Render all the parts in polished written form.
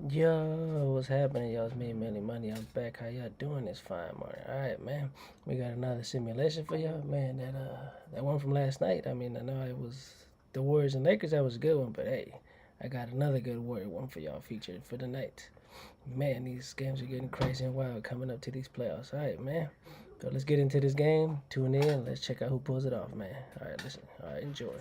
Yo, what's happening? Y'all, it's me, Melly Money. I'm back. How y'all doing this fine morning? All right, man. We got another simulation for y'all, man. That one from last night. I mean, I know it was the Warriors and Lakers. That was a good one, but hey, I got another good Warrior one for y'all featured for the night. Man, these games are getting crazy and wild coming up to these playoffs. All right, man. So let's get into this game. Tune in. Let's check out who pulls it off, man. All right, listen. All right, enjoy.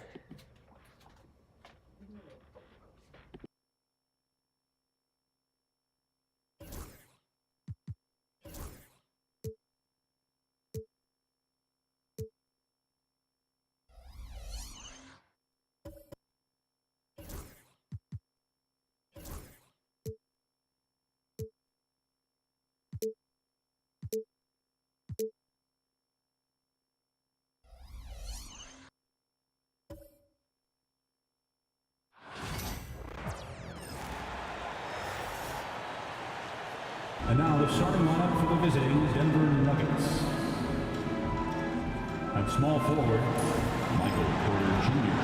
And now the starting lineup for the visiting Denver Nuggets. At small forward, Michael Porter Jr.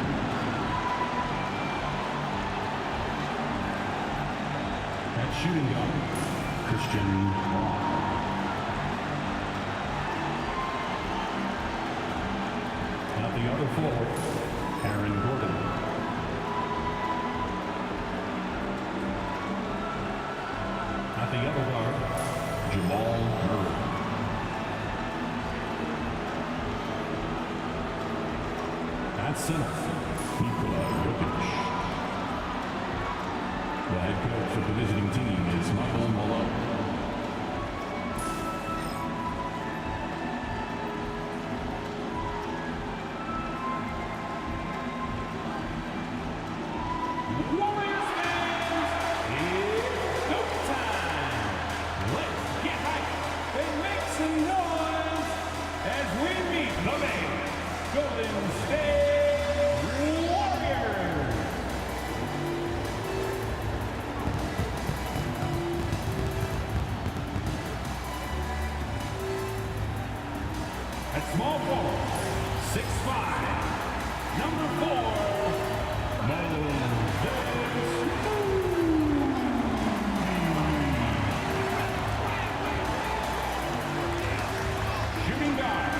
At shooting guard, Christian Braun. At the other forward, Aaron Gordon. At the other guard, Jamal Murray. At center, Nikola Jokic. The head coach of the visiting team is Michael Malone. Warriors fans, it's go time. Let's get hyped and make some noise as we meet the man, Golden State Warriors. At small forward, 6'5", number 4, Moses shooting guard,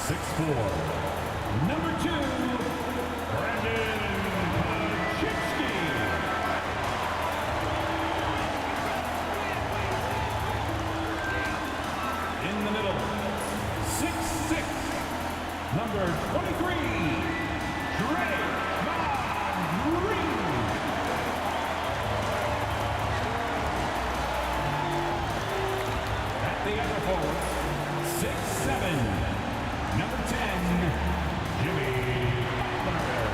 6'4", number 2, Brandon Paczynski. In the middle, 6'6", number 23, Draymond Green. At the other forward, 6'7", number 10, Jimmy Butler.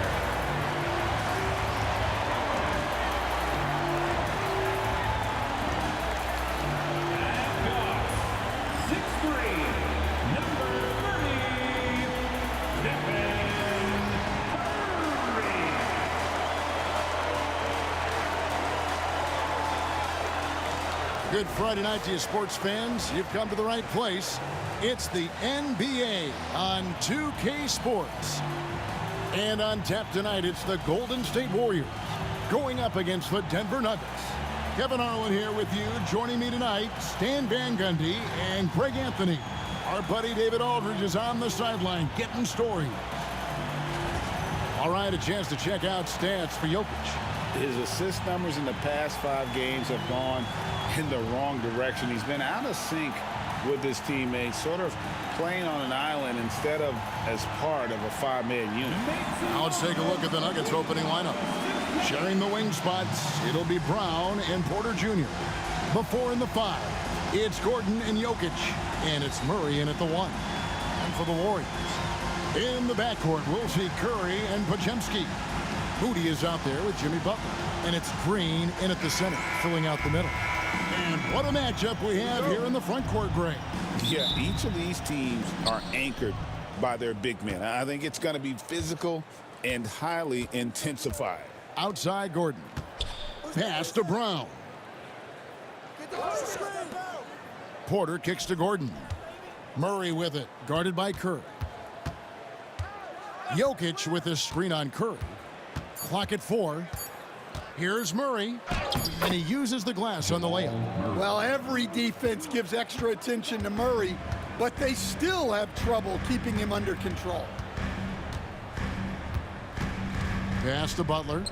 At guard, 6'3", number 30, Stephen Curry. Good Friday night to you, sports fans. You've come to the right place. It's the NBA on 2K Sports. And on tap tonight, it's the Golden State Warriors going up against the Denver Nuggets. Kevin Harlan here with you. Joining me tonight, Stan Van Gundy and Greg Anthony. Our buddy David Aldridge is on the sideline getting stories. All right, a chance to check out stats for Jokic. His assist numbers in the past 5 games have gone in the wrong direction. He's been out of sync with his teammates, sort of playing on an island instead of as part of a 5-man unit. Now let's take a look at the Nuggets opening lineup. Sharing the wing spots, it'll be Brown and Porter Jr. Before in the 5, it's Gordon and Jokic, and it's Murray in at the 1. And for the Warriors, in the backcourt, we'll see Curry and Podziemski. Moody is out there with Jimmy Butler, and it's Green in at the center, filling out the middle. And what a matchup we have here in the front court, Greg. Yeah, each of these teams are anchored by their big men. I think it's going to be physical and highly intensified. Outside Gordon. Pass to Brown. Porter kicks to Gordon. Murray with it, guarded by Curry. Jokic with his screen on Curry. Clock at 4. Here's Murray, and he uses the glass on the layup. Well, every defense gives extra attention to Murray, but they still have trouble keeping him under control. Pass to Butler.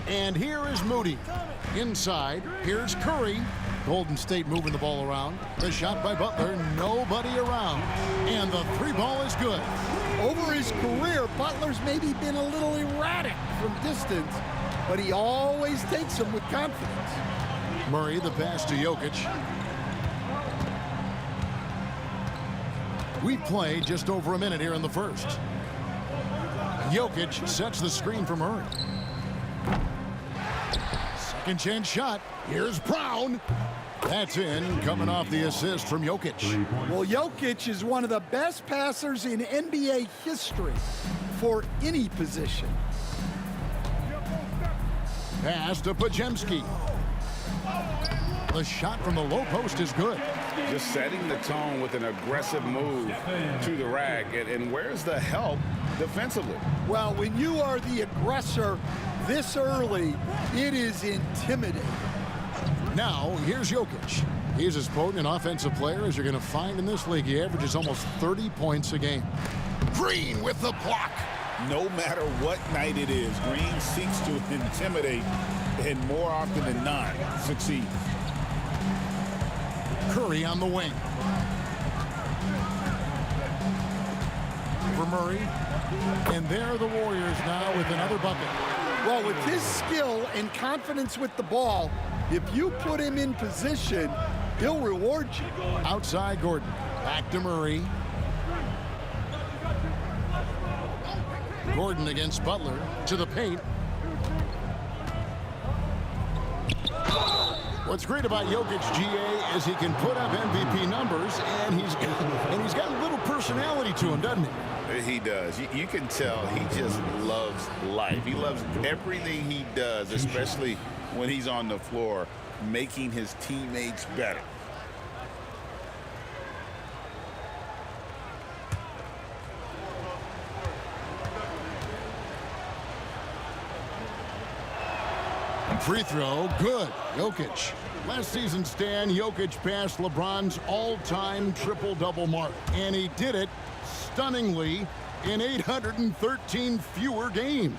And here is Moody. Inside, here's Curry. Golden State moving the ball around. The shot by Butler, nobody around. And the three ball is good. Over his career, Butler's maybe been a little erratic from distance, but he always takes them with confidence. Murray, the pass to Jokic. We've played just over a minute here in the first. Jokic sets the screen for Murray. Second chance shot. Here's Brown. That's in, coming off the assist from Jokic. Well, Jokic is one of the best passers in NBA history for any position. Pass to Podziemski. The shot from the low post is good. Just setting the tone with an aggressive move to the rack. And where's the help defensively? Well, when you are the aggressor this early, it is intimidating. Now, here's Jokic. He's as potent an offensive player as you're going to find in this league. He averages almost 30 points a game. Green with the block. No matter what night it is, Green seeks to intimidate and more often than not succeed. Curry on the wing. For Murray. And there are the Warriors now with another bucket. Well, with his skill and confidence with the ball, if you put him in position, he'll reward you. Outside Gordon. Back to Murray. Gordon against Butler to the paint. What's great about Jokic, GA, is he can put up MVP numbers, and he's got a little personality to him, doesn't he? He does. You can tell he just loves life. He loves everything he does, especially when he's on the floor, making his teammates better. Free throw, good. Jokic. Last season, Stan, Jokic passed LeBron's all-time triple-double mark, and he did it stunningly in 813 fewer games.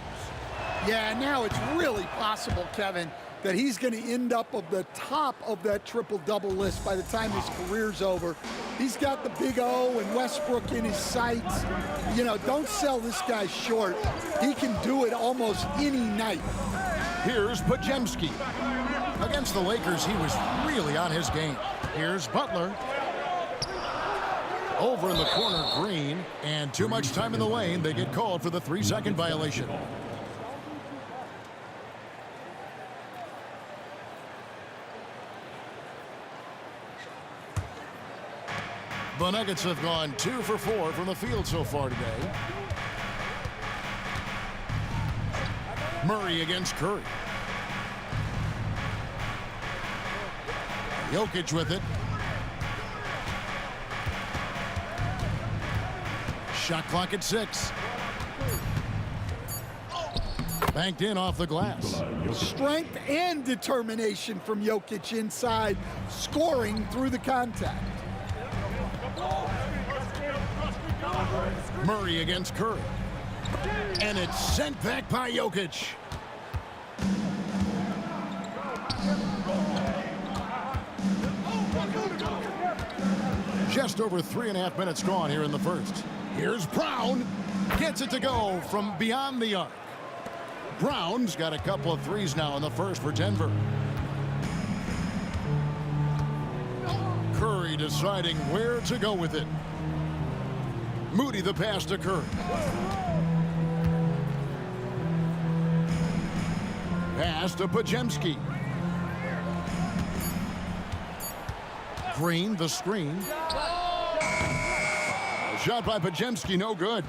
Yeah, now it's really possible, Kevin, that he's going to end up at the top of that triple-double list by the time his career's over. He's got the Big O and Westbrook in his sights. You know, don't sell this guy short. He can do it almost any night. Here's Podziemski. Against the Lakers, he was really on his game. Here's Butler. Over in the corner, Green. And too much time in the lane. They get called for the 3-second violation. The Nuggets have gone 2 for 4 from the field so far today. Murray against Curry. Jokic with it. Shot clock at 6. Banked in off the glass. Strength and determination from Jokic inside, scoring through the contact. Murray against Curry. And it's sent back by Jokic. Just over 3.5 minutes gone here in the first. Here's Brown. Gets it to go from beyond the arc. Brown's got a couple of threes now in the first for Denver. Curry deciding where to go with it. Moody the pass to Curry. Pass to Podziemski. Green the screen. Shot by Podziemski, no good.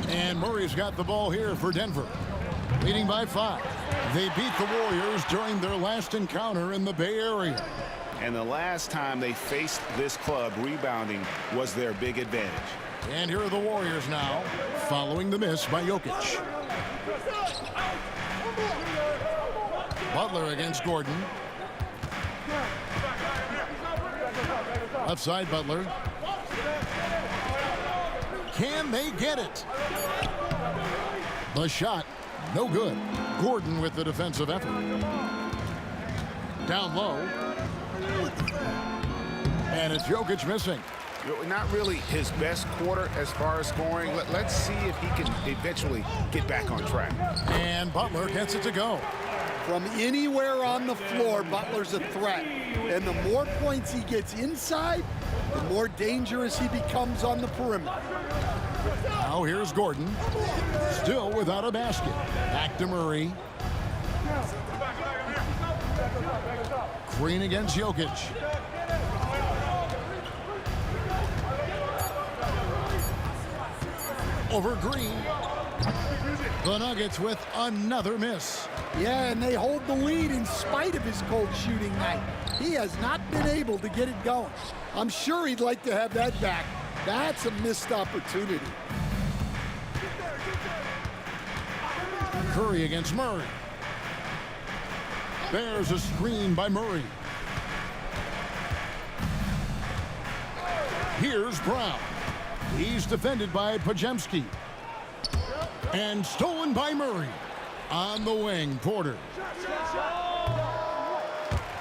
And Murray's got the ball here for Denver. Leading by 5. They beat the Warriors during their last encounter in the Bay Area. And the last time they faced this club, rebounding was their big advantage. And here are the Warriors now, following the miss by Jokic. Butler against Gordon. Left side, Butler. Can they get it? The shot, no good. Gordon with the defensive effort. Down low. And it's Jokic missing. Not really his best quarter as far as scoring. Let's see if he can eventually get back on track. And Butler gets it to go. From anywhere on the floor, Butler's a threat. And the more points he gets inside, the more dangerous he becomes on the perimeter. Now here's Gordon. Still without a basket. Back to Murray. Green against Jokic. Over Green. The Nuggets with another miss. Yeah, and they hold the lead in spite of his cold shooting night. He has not been able to get it going. I'm sure he'd like to have that back. That's a missed opportunity. Curry against Murray. There's a screen by Murray. Here's Brown. He's defended by Podziemski. And stolen by Murray. On the wing, Porter.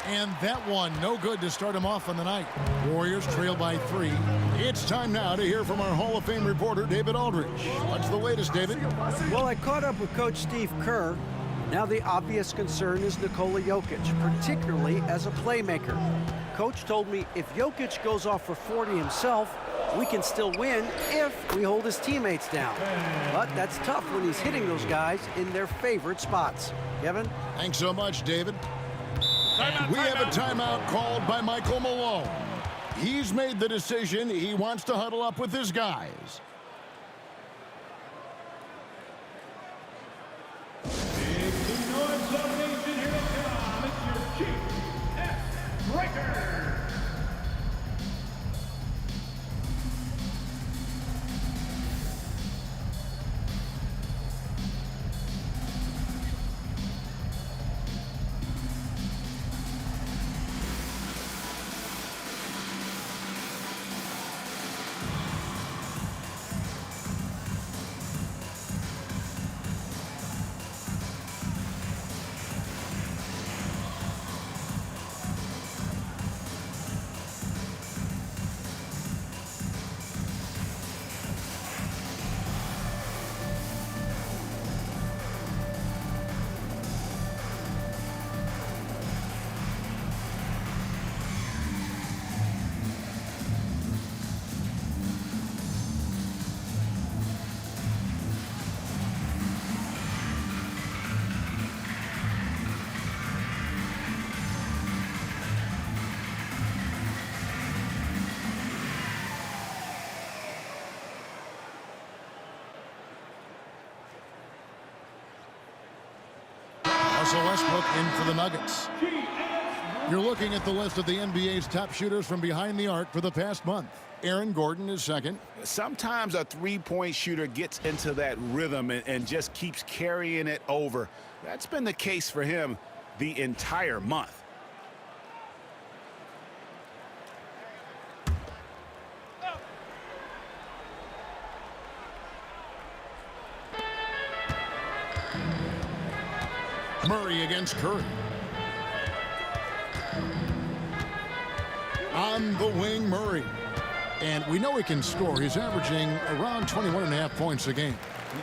And that one, no good to start him off on the night. Warriors trail by 3. It's time now to hear from our Hall of Fame reporter, David Aldridge. What's the latest, David? Well, I caught up with Coach Steve Kerr. Now the obvious concern is Nikola Jokic, particularly as a playmaker. Coach told me if Jokic goes off for 40 himself, we can still win if we hold his teammates down. But that's tough when he's hitting those guys in their favorite spots. Kevin? Thanks so much, David. We have a timeout called by Michael Malone. He's made the decision. He wants to huddle up with his guys. Russell Westbrook in for the Nuggets. You're looking at the list of the NBA's top shooters from behind the arc for the past month. Aaron Gordon is second. Sometimes a three-point shooter gets into that rhythm and just keeps carrying it over. That's been the case for him the entire month. Murray against Curry. On the wing, Murray. And we know he can score. He's averaging around 21.5 points a game.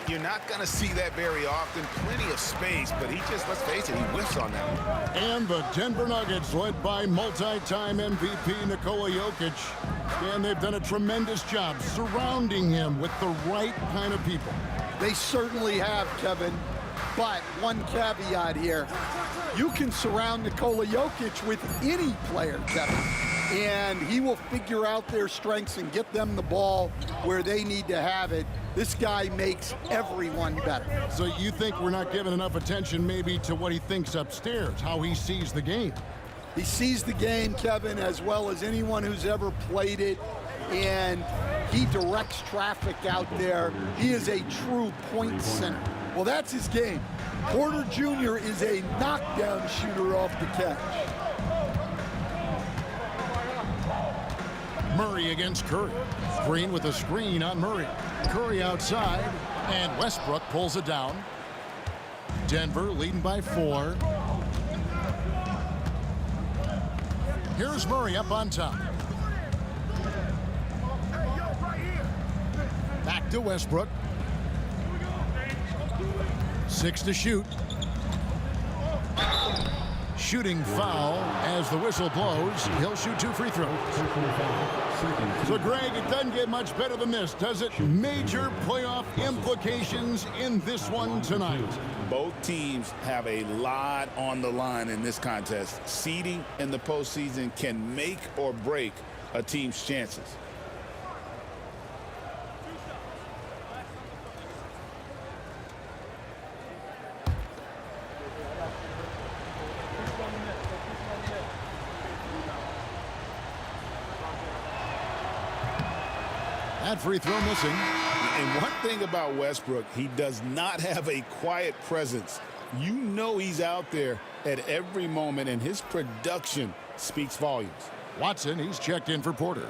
You're not going to see that very often. Plenty of space, but he just, let's face it, he whiffs on that one. And the Denver Nuggets, led by multi-time MVP Nikola Jokic. And they've done a tremendous job surrounding him with the right kind of people. They certainly have, Kevin. But one caveat here. You can surround Nikola Jokic with any player, Kevin, and he will figure out their strengths and get them the ball where they need to have it. This guy makes everyone better. So you think we're not giving enough attention maybe to what he thinks upstairs, how he sees the game? He sees the game, Kevin, as well as anyone who's ever played it. And He directs traffic out there. He is a true point center. Well, that's his game. Porter Jr. is a knockdown shooter off the catch. Murray against Curry. Green with a screen on Murray. Curry outside, and Westbrook pulls it down. Denver leading by 4. Here's Murray up on top. Back to Westbrook. 6 to shoot. Shooting foul as the whistle blows. He'll shoot 2 free throws. So, Greg, it doesn't get much better than this, does it? Major playoff implications in this one tonight. Both teams have a lot on the line in this contest. Seeding in the postseason can make or break a team's chances. That free throw missing. And one thing about Westbrook, he does not have a quiet presence. You know he's out there at every moment, and his production speaks volumes. Watson, he's checked in for Porter.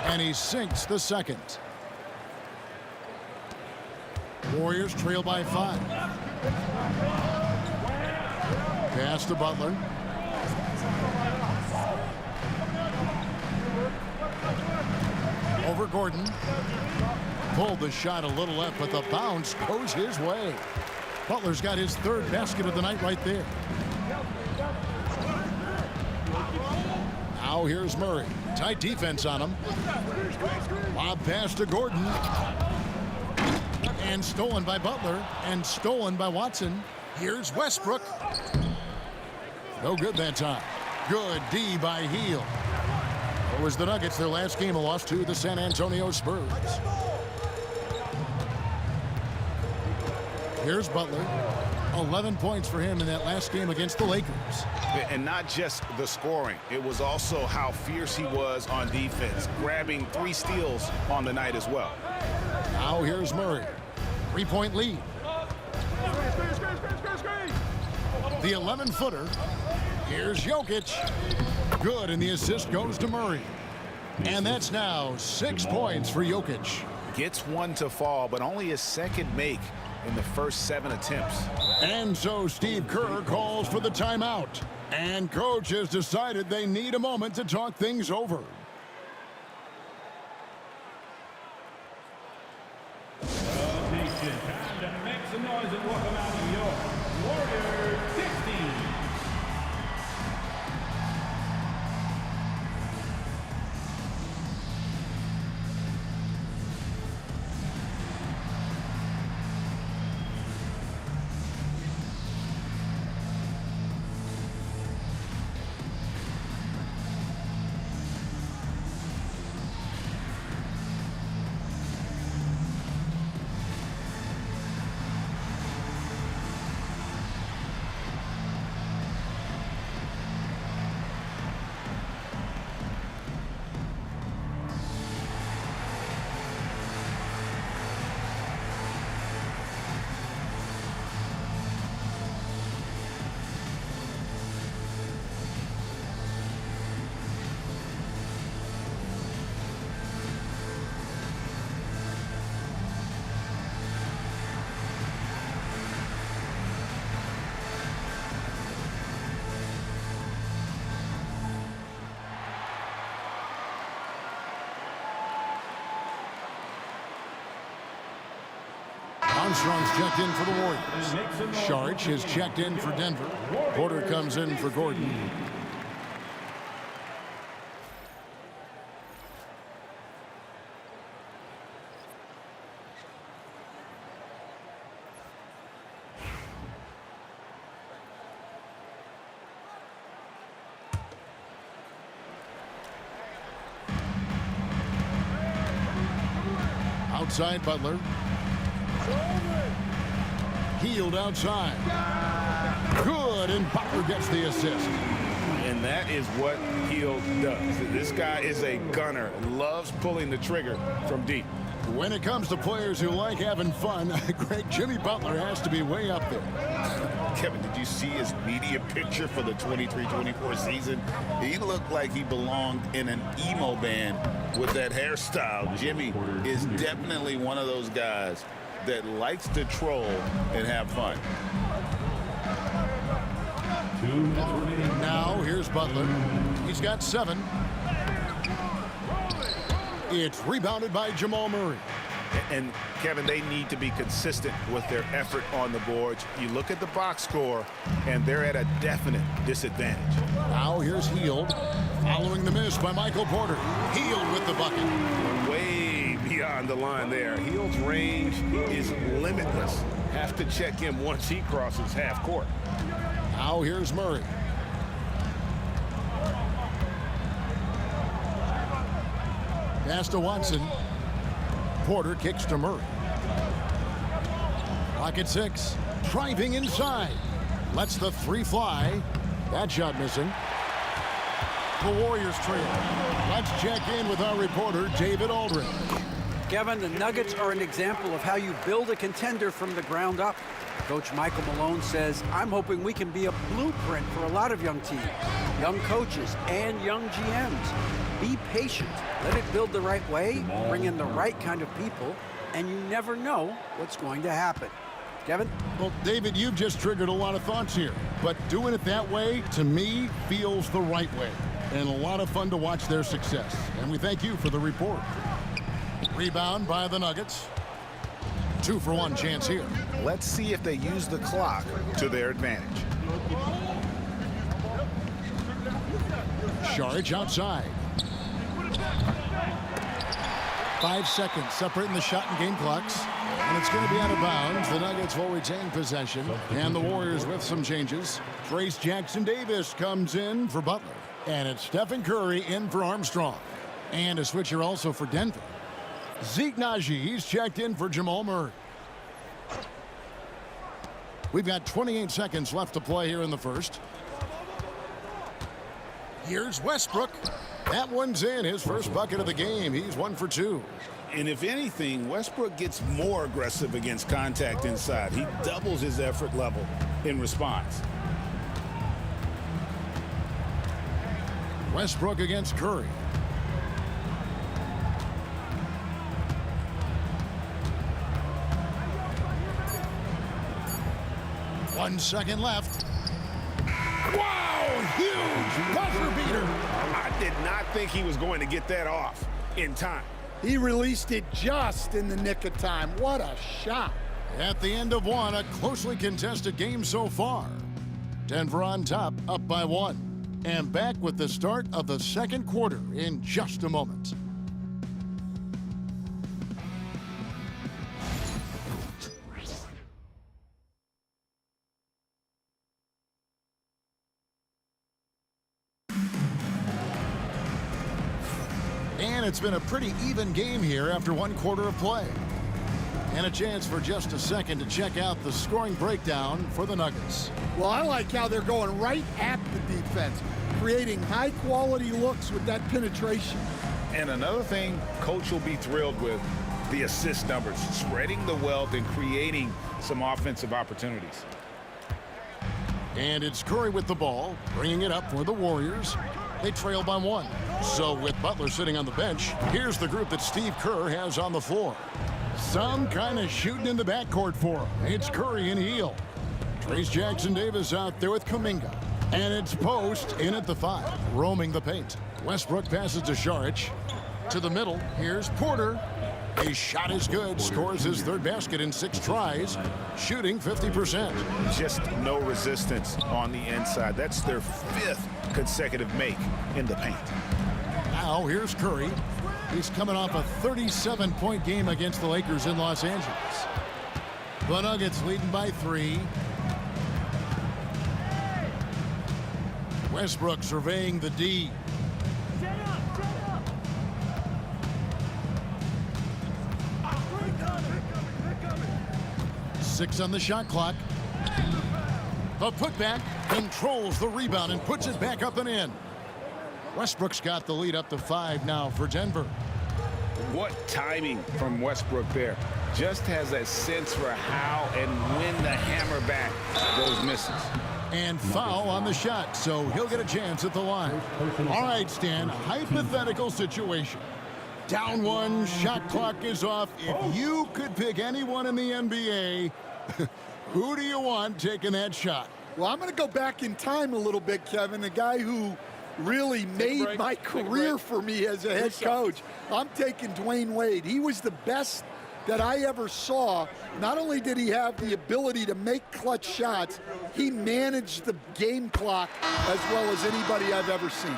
And he sinks the second. Warriors trail by 5. Pass to Butler. Over Gordon. Pulled the shot a little left, but the bounce goes his way. Butler's got his 3rd basket of the night right there. Now here's Murray. Tight defense on him. Lob pass to Gordon. And stolen by Butler. And stolen by Watson. Here's Westbrook. No good that time. Good D by Hield. It was the Nuggets. Their last game lost to the San Antonio Spurs. Here's Butler. 11 points for him in that last game against the Lakers. And not just the scoring. It was also how fierce he was on defense, grabbing 3 steals on the night as well. Now here's Murray. 3-point lead. The 11-footer. Here's Jokic. Good, and the assist goes to Murray. And that's now 6 points for Jokic. Gets one to fall, but only his second make in the first 7 attempts. And so Steve Kerr calls for the timeout. And coach has decided they need a moment to talk things over. Nation, time to make some noise and welcome out New York Warriors 16. Armstrong's checked in for the Warriors. Saric has checked in for Denver. Porter comes in for Gordon. Outside Butler. Hield outside. Good, and Butler gets the assist. And that is what Hield does. This guy is a gunner, loves pulling the trigger from deep. When it comes to players who like having fun, Greg, Jimmy Butler has to be way up there. Kevin, did you see his media picture for the 23-24 season? He looked like he belonged in an emo band with that hairstyle. Jimmy is definitely one of those guys that likes to troll and have fun. 2 minutes remaining. Now, here's Butler. He's got 7. It's rebounded by Jamal Murray. And Kevin, they need to be consistent with their effort on the boards. You look at the box score, and they're at a definite disadvantage. Now here's Hield, following the miss by Michael Porter. Hield with the bucket. Way beyond the line there. Hield's range is limitless. Have to check him once he crosses half court. Now here's Murray. Pass to Watson. Porter kicks to Murray. Clock at 6. Driving inside. Lets the 3 fly. That shot missing. The Warriors trail. Let's check in with our reporter, David Aldridge. Kevin, the Nuggets are an example of how you build a contender from the ground up. Coach Michael Malone says, I'm hoping we can be a blueprint for a lot of young teams, young coaches, and young GMs. Be patient. Let it build the right way, bring in the right kind of people, and you never know what's going to happen. Kevin? Well, David, you've just triggered a lot of thoughts here. But doing it that way, to me, feels the right way. And a lot of fun to watch their success. And we thank you for the report. Rebound by the Nuggets. 2-for-1 chance here. Let's see if they use the clock to their advantage. Saric outside. 5 seconds separating the shot and game clocks. And it's going to be out of bounds. The Nuggets will retain possession. And the Warriors with some changes. Trace Jackson-Davis comes in for Butler. And it's Stephen Curry in for Armstrong. And a switcher also for Denver. Zeke Naji, he's checked in for Jamal Murray. We've got 28 seconds left to play here in the first. Here's Westbrook. That one's in, his first bucket of the game. He's 1 for 2. And if anything, Westbrook gets more aggressive against contact inside. He doubles his effort level in response. Westbrook against Curry. One second left. Wow, huge buzzer beater. I did not think he was going to get that off in time. He released it just in the nick of time. What a shot. At the end of one, a closely contested game so far. Denver on top, up by 1. And back with the start of the second quarter in just a moment. And it's been a pretty even game here after 1 quarter of play. And a chance for just a second to check out the scoring breakdown for the Nuggets. Well, I like how they're going right at the defense, creating high-quality looks with that penetration. And another thing Coach will be thrilled with, the assist numbers, spreading the wealth and creating some offensive opportunities. And it's Curry with the ball, bringing it up for the Warriors. They trail by 1. So with Butler sitting on the bench, here's the group that Steve Kerr has on the floor. Some kind of shooting in the backcourt for him. It's Curry and Hield. Trace Jackson-Davis out there with Kuminga. And it's Post in at the 5, roaming the paint. Westbrook passes to Saric. To the middle, here's Porter. His shot is good, scores his 3rd basket in 6 tries, shooting 50%. Just no resistance on the inside. That's their 5th consecutive make in the paint. Now here's Curry. He's coming off a 37-point game against the Lakers in Los Angeles. The Nuggets leading by 3. Westbrook surveying the D. 6 on the shot clock. The putback controls the rebound and puts it back up and in. Westbrook's got the lead up to 5 now for Denver. What timing from Westbrook there. Just has a sense for how and when to hammer back those misses. And foul on the shot, so he'll get a chance at the line. All right, Stan, hypothetical situation. Down 1, shot clock is off. If you could pick anyone in the NBA, who do you want taking that shot? Well, I'm going to go back in time a little bit, Kevin. The guy who really made my career for me as a head coach. I'm taking Dwayne Wade. He was the best that I ever saw. Not only did he have the ability to make clutch shots, he managed the game clock as well as anybody I've ever seen.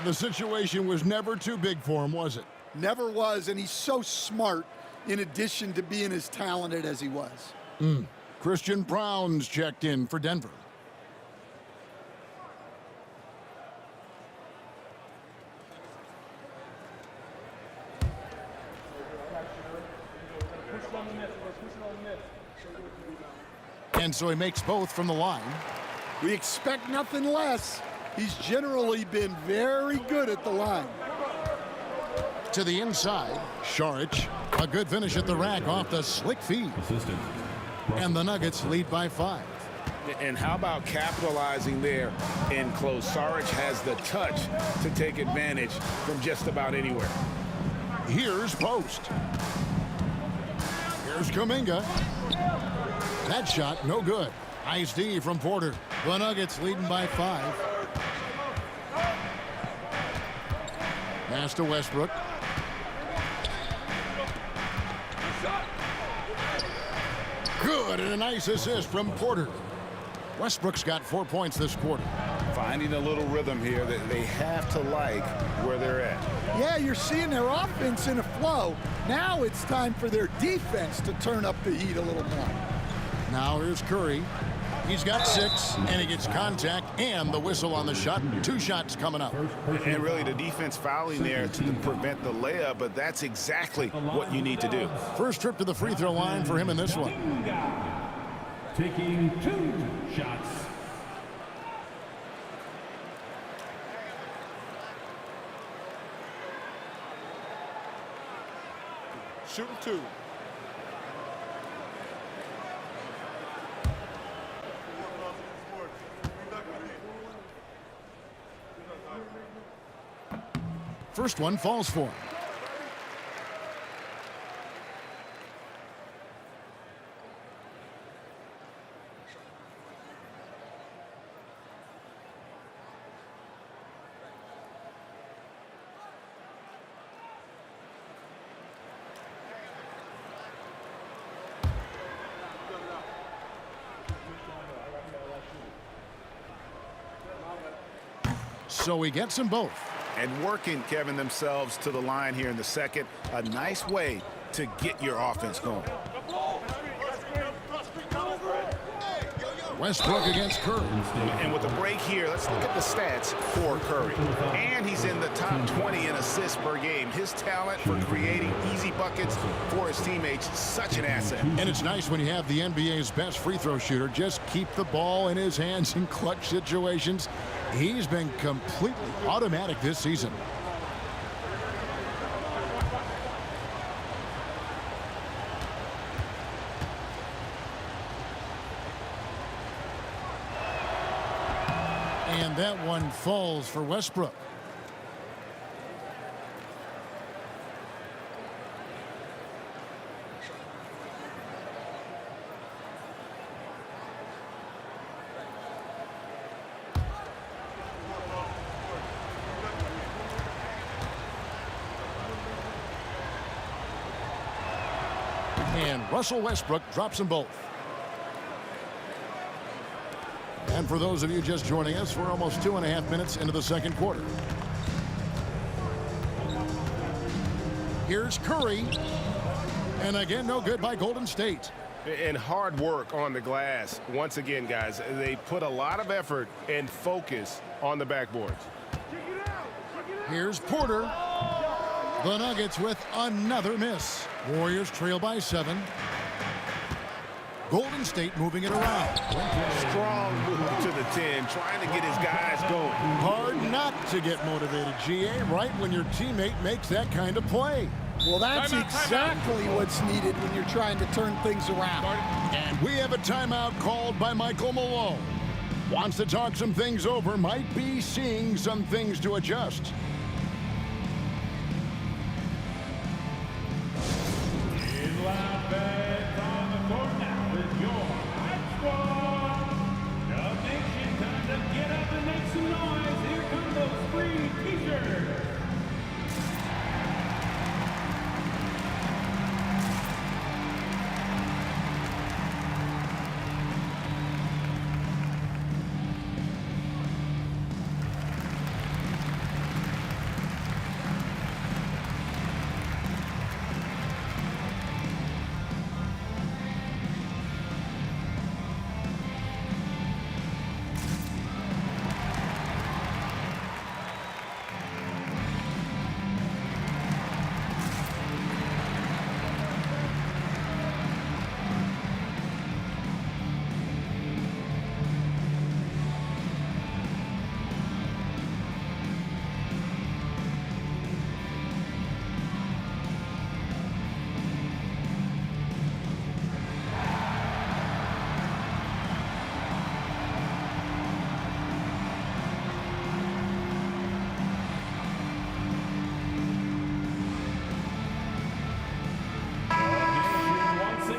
The situation was never too big for him, was it? Never was, and he's so smart in addition to being as talented as he was. Christian Brown's checked in for Denver. And so he makes both from the line. We expect nothing less. He's generally been very good at the line. To the inside, Šarić, a good finish at the rack off the slick feed. And the Nuggets lead by 5. And how about capitalizing there in close? Šarić has the touch to take advantage from just about anywhere. Here's Post. Here's Kuminga. That shot, no good. Nice D from Porter. The Nuggets leading by 5. Pass to Westbrook. Good, and a nice assist from Porter. Westbrook's got 4 points this quarter. Finding a little rhythm here that they have to like where they're at. Yeah, you're seeing their offense in a flow. Now it's time for their defense to turn up the heat a little more. Now here's Curry. He's got 6, and he gets contact and the whistle on the shot. 2 shots coming up. And really the defense fouling there to prevent the layup, but that's exactly what you need to do. First trip to the free throw line for him in this one. Taking 2 shots. Shooting 2. First one falls for him. So he gets them both. And working, Kevin, themselves to the line here in the second. A nice way to get your offense going. Westbrook against Curry. And with a break here, let's look at the stats for Curry. And he's in the top 20 in assists per game. His talent for creating easy buckets for his teammates, such an asset. And it's nice when you have the NBA's best free throw shooter just keep the ball in his hands in clutch situations. He's been completely automatic this season. And that one falls for Westbrook. And Russell Westbrook drops them both. And for those of you just joining us, we're almost 2.5 minutes into the second quarter. Here's Curry. And again, no good by Golden State. And hard work on the glass. Once again, guys, they put a lot of effort and focus on the backboards. Here's Porter. The Nuggets with another miss. Warriors trail by 7. Golden State moving it around. Strong move to the 10, trying to get his guys going. Hard not to get motivated, GA, right when your teammate makes that kind of play. Well, that's exactly what's needed when you're trying to turn things around. And we have a timeout called by Michael Malone. Wants to talk some things over, might be seeing some things to adjust. His last bets on the court now with your Hype Squad. Dub Nation, time to get up and make some noise. Here come those free t-shirts.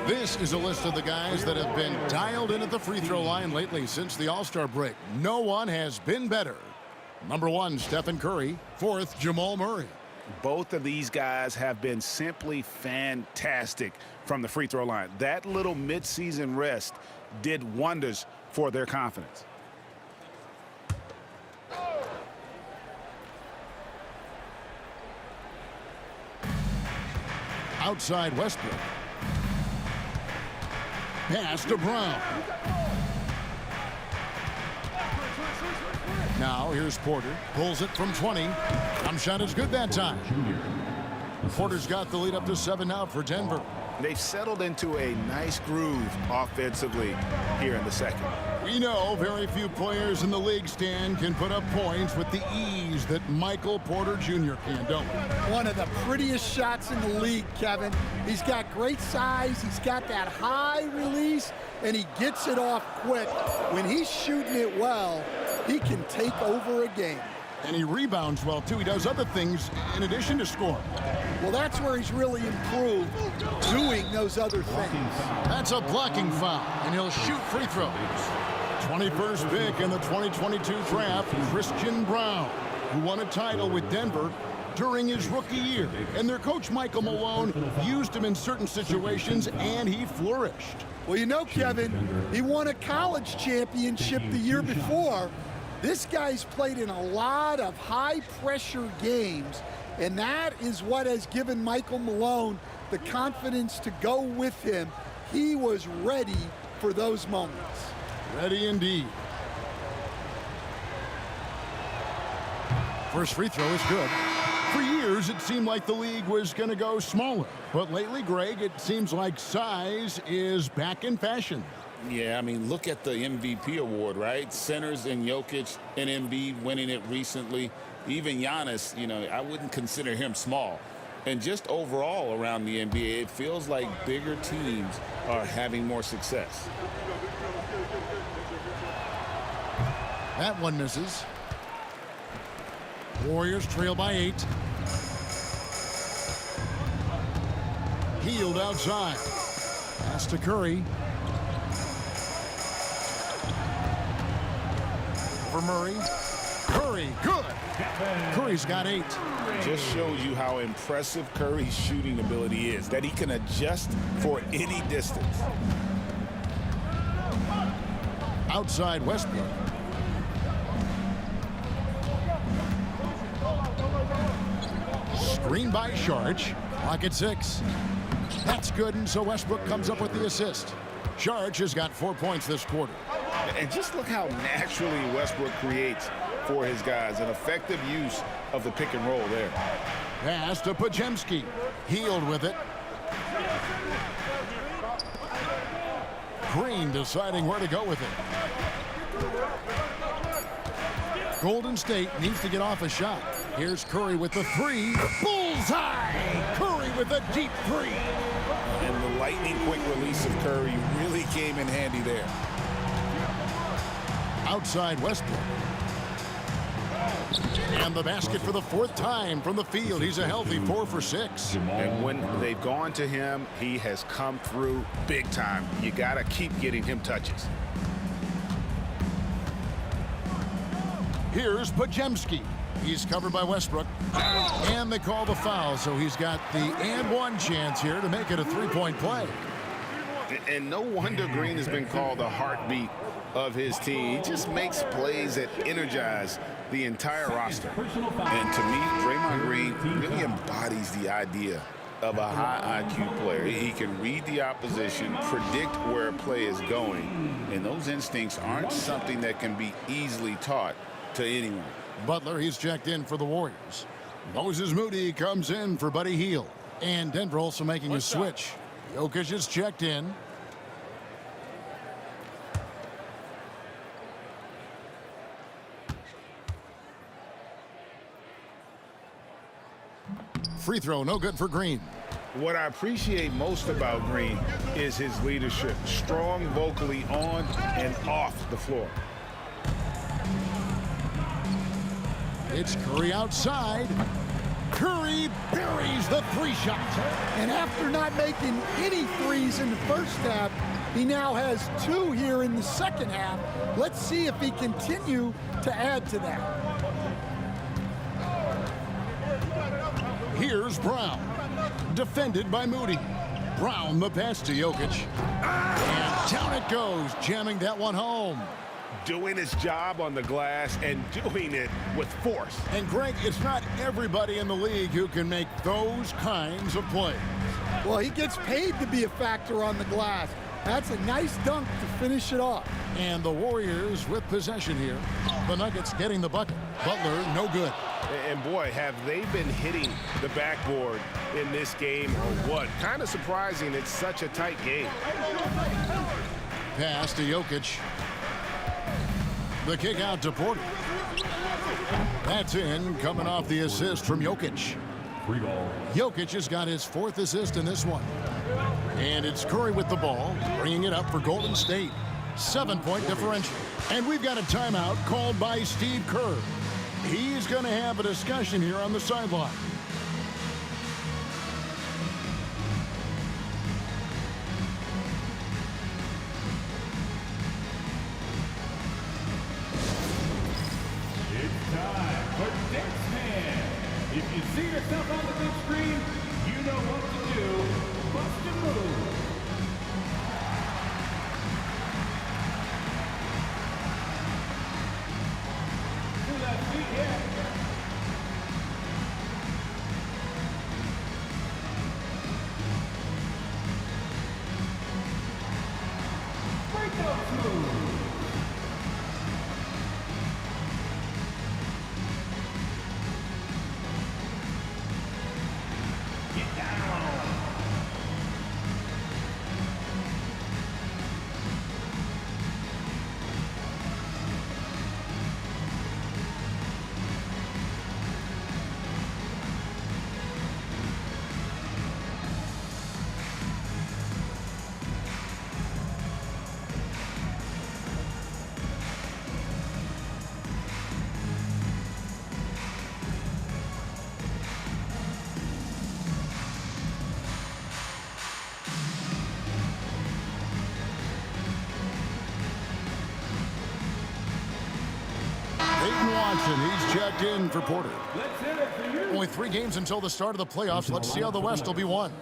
This is a list of the guys that have been dialed in at the free throw line lately since the All-Star break. No one has been better. Number 1, Stephen Curry. 4th, Jamal Murray. Both of these guys have been simply fantastic from the free throw line. That little midseason rest did wonders for their confidence. Outside Westbrook. Pass to Brown. Now here's Porter. Pulls it from 20. Jump shot is good that time. Porter's got the lead up to 7 now for Denver. They've settled into a nice groove offensively here in the second. We know very few players in the league, Stan, can put up points with the ease that Michael Porter Jr. can, don't we? One of the prettiest shots in the league, Kevin. He's got great size. He's got that high release, and he gets it off quick. When he's shooting it well, he can take over a game. And he rebounds well, too. He does other things in addition to score. Well, that's where he's really improved, doing those other things. That's a blocking foul, and he'll shoot free throws. 21st pick in the 2022 draft, Christian Brown, who won a title with Denver during his rookie year. And their coach, Michael Malone, used him in certain situations, and he flourished. Well, you know, Kevin, he won a college championship the year before. This guy's played in a lot of high-pressure games, and that is what has given Michael Malone the confidence to go with him. He was ready for those moments. Ready indeed. First free throw is good. For years, it seemed like the league was going to go smaller. But lately, Greg, it seems like size is back in fashion. Yeah, I mean, look at the MVP award, right? Centers and Jokic and Embiid winning it recently. Even Giannis, you know, I wouldn't consider him small. And just overall around the NBA, it feels like bigger teams are having more success. That one misses. Warriors trail by 8. Healed outside. Pass to Curry. For Murray. Curry, good. Curry's got 8. Just shows you how impressive Curry's shooting ability is, that he can adjust for any distance. Outside Westbrook. Screen by Sharge. Clock at 6. That's good, and so Westbrook comes up with the assist. Sharge has got 4 points this quarter. And just look how naturally Westbrook creates for his guys. An effective use of the pick and roll there. Pass to Podziemski. Healed with it. Green deciding where to go with it. Golden State needs to get off a shot. Here's Curry with the three. Bullseye! Curry with a deep three. And the lightning quick release of Curry really came in handy there. Outside Westbrook. And the basket for the fourth time from the field. He's a healthy 4 for 6. And when they've gone to him, he has come through big time. You got to keep getting him touches. Here's Podziemski. He's covered by Westbrook. And they call the foul, so he's got the and one chance here to make it a three-point play. And no wonder Green has been called the heartbeat of his team. He just makes plays that energize the entire roster. And to me, Draymond Green really embodies the idea of a high IQ player. He can read the opposition, predict where a play is going, and those instincts aren't something that can be easily taught to anyone. Butler, he's checked in for the Warriors. Moses Moody comes in for Buddy Hield. And Denver also making a switch. Jokic is checked in. Free throw, no good for Green. What I appreciate most about Green is his leadership. Strong vocally on and off the floor. It's Curry outside. Curry buries the three shot. And after not making any threes in the first half, he now has 2 here in the second half. Let's see if he continue to add to that. Here's Brown. Defended by Moody. Brown the pass to Jokic. And down it goes, jamming that one home. Doing his job on the glass and doing it with force. And Greg, it's not everybody in the league who can make those kinds of plays. Well, he gets paid to be a factor on the glass. That's a nice dunk to finish it off. And the Warriors with possession here. The Nuggets getting the bucket. Butler, no good. And boy, have they been hitting the backboard in this game or what? Kind of surprising it's such a tight game. Pass to Jokic. The kick out to Porter. That's in, coming off the assist from Jokic. Jokic has got his 4th assist in this one. And it's Curry with the ball, bringing it up for Golden State. 7-point differential. And we've got a timeout called by Steve Kerr. He's going to have a discussion here on the sideline. It's time for Next Man. If you see yourself on the big screen, you know what to do. Bust a move. To that feet, yeah. Break those moves. Get down. Peyton Watson, he's checked in for Porter. Let's hit it for you. Only 3 games until the start of the playoffs. Let's see how the West will be won.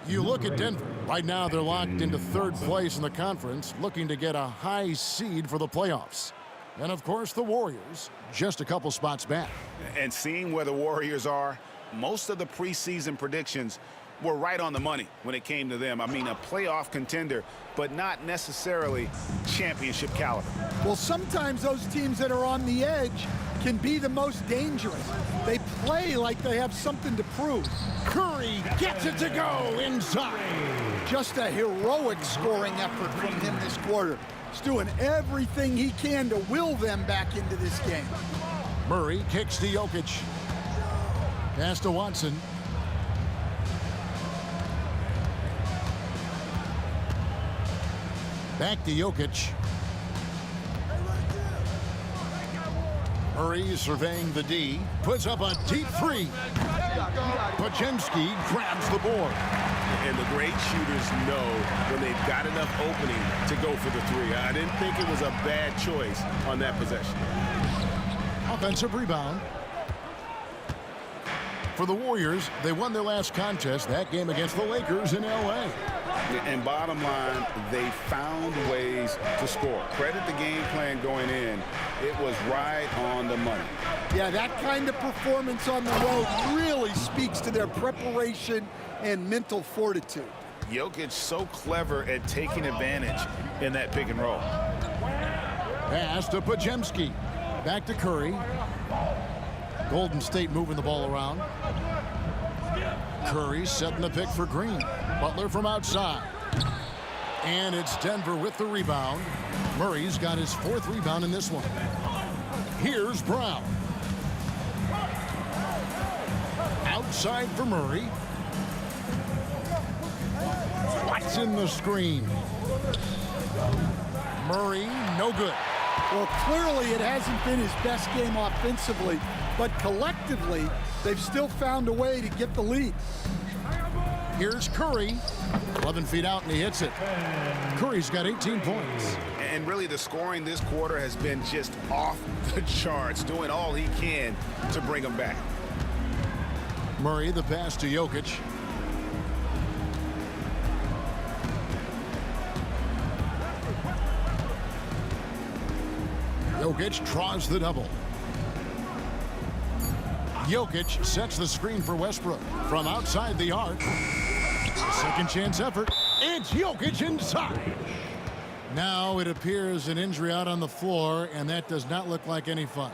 You look at Denver. Right now, they're locked into 3rd place in the conference, looking to get a high seed for the playoffs. And, of course, the Warriors, just a couple spots back. And seeing where the Warriors are, most of the preseason predictions were right on the money when it came to them. I mean, a playoff contender, but not necessarily championship caliber. Well, sometimes those teams that are on the edge can be the most dangerous. They play like they have something to prove. Curry gets it to go inside. just a heroic scoring effort from him this quarter. He's doing everything he can to will them back into this game. Murray kicks to Jokic. Pass to Watson. Back to Jokic. Murray surveying the D. Puts up a deep three. Podziemski grabs the board. And the great shooters know when they've got enough opening to go for the three. I didn't think it was a bad choice on that possession. Offensive rebound. For the Warriors, they won their last contest, that game against the Lakers in L.A. And bottom line, they found ways to score. Credit the game plan going in. It was right on the money. Yeah, that kind of performance on the road really speaks to their preparation and mental fortitude. Jokic so clever at taking advantage in that pick and roll. Pass to Podziemski. Back to Curry. Golden State moving the ball around. Curry setting the pick for Green. Butler from outside. And it's Denver with the rebound. Murray's got his 4th rebound in this one. Here's Brown. Outside for Murray. What's in the screen? Murray, no good. Well, clearly it hasn't been his best game offensively, but collectively, they've still found a way to get the lead. Here's Curry. 11 feet out, and he hits it. Curry's got 18 points. And really, the scoring this quarter has been just off the charts, doing all he can to bring them back. Murray, the pass to Jokic. Jokic draws the double. Jokic sets the screen for Westbrook from outside the arc. Second chance effort. It's Jokic inside. Now it appears an injury out on the floor, and that does not look like any fun.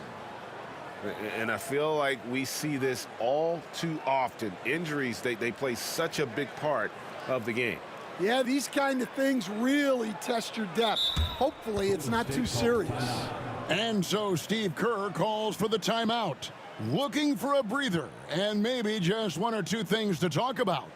And I feel like we see this all too often. Injuries, they play such a big part of the game. Yeah, these kind of things really test your depth. Hopefully it's not too serious. And so Steve Kerr calls for the timeout, looking for a breather and maybe just 1 or 2 things to talk about.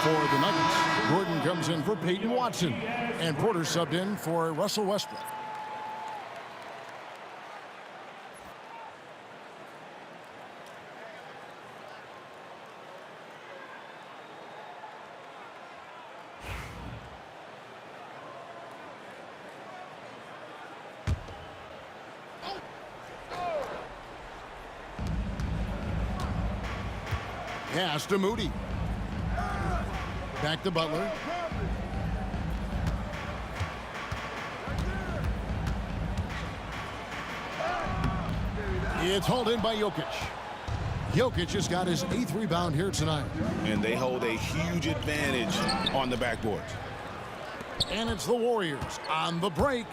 For the Nuggets, Gordon comes in for Peyton Watson, and Porter subbed in for Russell Westbrook. Pass to Moody. Back to Butler. It's hauled in by Jokic. Jokic has got his 8th rebound here tonight. And they hold a huge advantage on the backboard. And it's the Warriors on the break.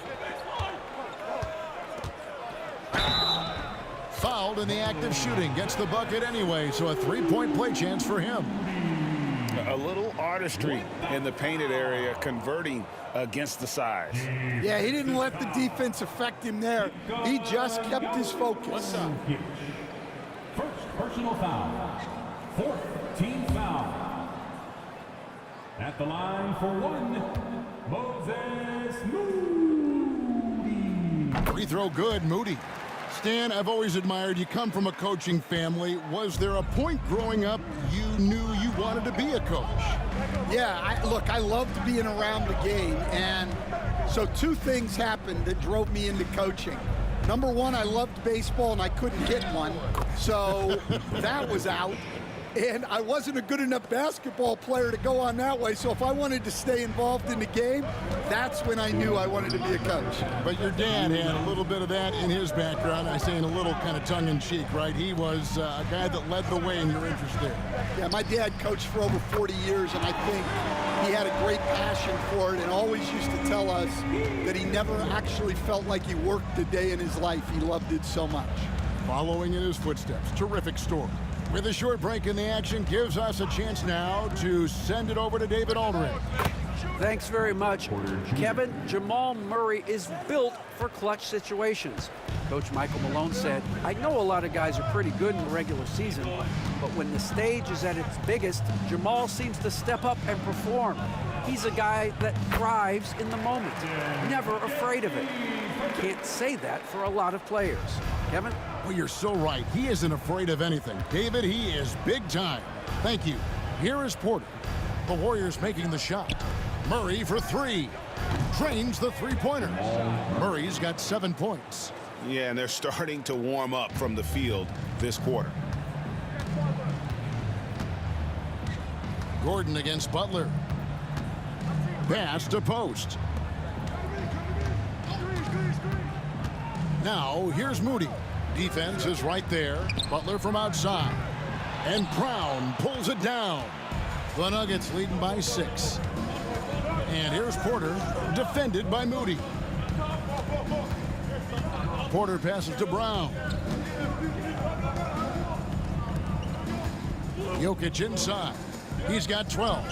Foul fouled in the act of shooting. Gets the bucket anyway, so a three-point play chance for him. A little artistry in the painted area, converting against the size. Yeah, he didn't let the defense affect him there. He just kept his focus. First personal foul. Fourth team foul. At the line for one, Moses Moody. Free throw good, Moody. Stan, I've always admired you. Come from a coaching family. Was there a point growing up you knew you wanted to be a coach? Yeah, I loved being around the game, and so two things happened that drove me into coaching. Number one, I loved baseball and I couldn't hit one, so that was out. And I wasn't a good enough basketball player to go on that way, so if I wanted to stay involved in the game, that's when I knew I wanted to be a coach. But your dad had a little bit of that in his background. I say in a little kind of tongue-in-cheek, right? He was a guy that led the way in your interest there. Yeah, my dad coached for over 40 years, and I think he had a great passion for it and always used to tell us that he never actually felt like he worked a day in his life. He loved it so much. Following in his footsteps. Terrific story. With a short break in the action, gives us a chance now to send it over to David Aldridge. Thanks very much. Kevin, Jamal Murray is built for clutch situations. Coach Michael Malone said, I know a lot of guys are pretty good in the regular season, but when the stage is at its biggest, Jamal seems to step up and perform. He's a guy that thrives in the moment, never afraid of it. Can't say that for a lot of players. Kevin? Well, you're so right. He isn't afraid of anything. David, he is big time. Thank you. Here is Porter. The Warriors making the shot. Murray for three. Drains the three-pointer. Murray's got 7 points. Yeah, and they're starting to warm up from the field this quarter. Gordon against Butler. Pass to post. Now, here's Moody. Defense is right there. Butler from outside. And Brown pulls it down. The Nuggets leading by 6. And here's Porter, defended by Moody. Porter passes to Brown. Jokic inside. He's got 12.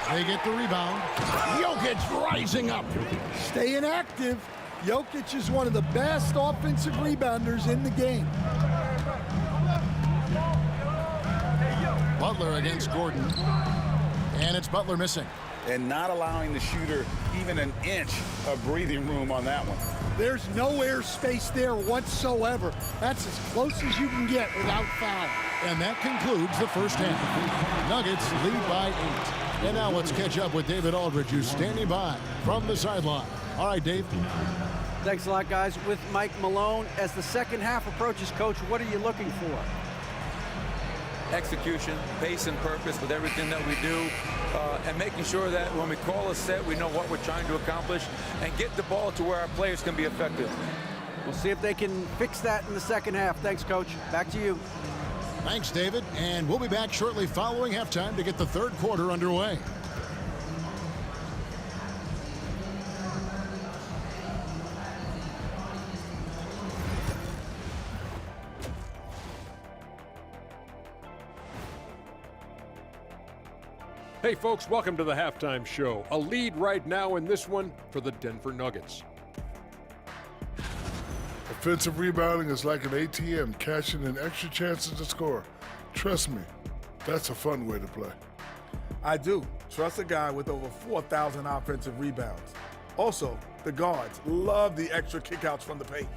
They get the rebound. Jokic rising up. Staying active. Jokic is one of the best offensive rebounders in the game. Butler against Gordon. And it's Butler missing. And not allowing the shooter even an inch of breathing room on that one. There's no air space there whatsoever. That's as close as you can get without foul. And that concludes the first half. Nuggets lead by 8. And now let's catch up with David Aldridge, who's standing by from the sideline. All right, Dave. Thanks a lot, guys. With Mike Malone, as the second half approaches, Coach, what are you looking for? Execution, pace and purpose with everything that we do, and making sure that when we call a set, we know what we're trying to accomplish and get the ball to where our players can be effective. We'll see if they can fix that in the second half. Thanks, Coach. Back to you. Thanks, David. And we'll be back shortly following halftime to get the third quarter underway. Hey folks, welcome to the halftime show. A lead right now in this one for the Denver Nuggets. Offensive rebounding is like an ATM, cashing in extra chances to score. Trust me, that's a fun way to play. I do. Trust a guy with over 4,000 offensive rebounds. Also, the guards love the extra kickouts from the paint.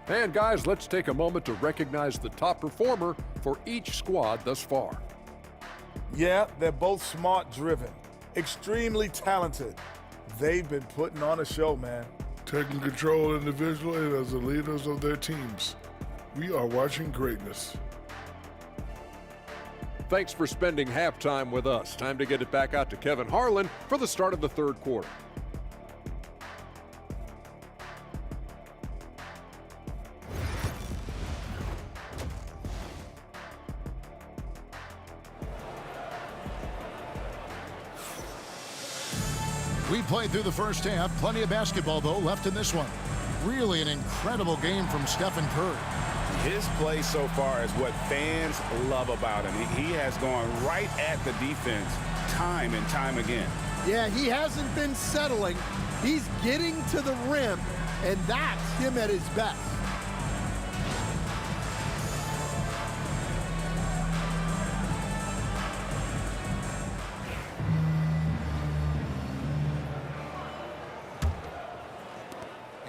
And guys, let's take a moment to recognize the top performer for each squad thus far. Yeah, they're both smart-driven, extremely talented. They've been putting on a show, man. Taking control individually and as the leaders of their teams. We are watching greatness. Thanks for spending halftime with us. Time to get it back out to Kevin Harlan for the start of the third quarter. We played through the first half. Plenty of basketball, though, left in this one. Really an incredible game from Stephen Curry. His play so far is what fans love about him. He has gone right at the defense time and time again. Yeah, he hasn't been settling. He's getting to the rim, and that's him at his best.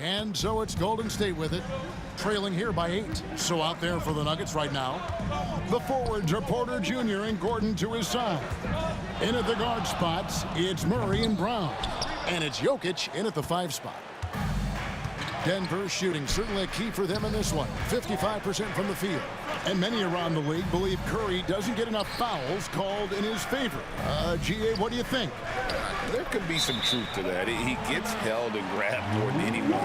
And so it's Golden State with it, trailing here by 8. So out there for the Nuggets right now. The forwards are Porter Jr. and Gordon to his side. In at the guard spots, it's Murray and Brown. And it's Jokic in at the 5 spot. Denver shooting certainly a key for them in this one. 55% from the field. And many around the league believe Curry doesn't get enough fouls called in his favor. GA, what do you think? There could be some truth to that. He gets held and grabbed more than anyone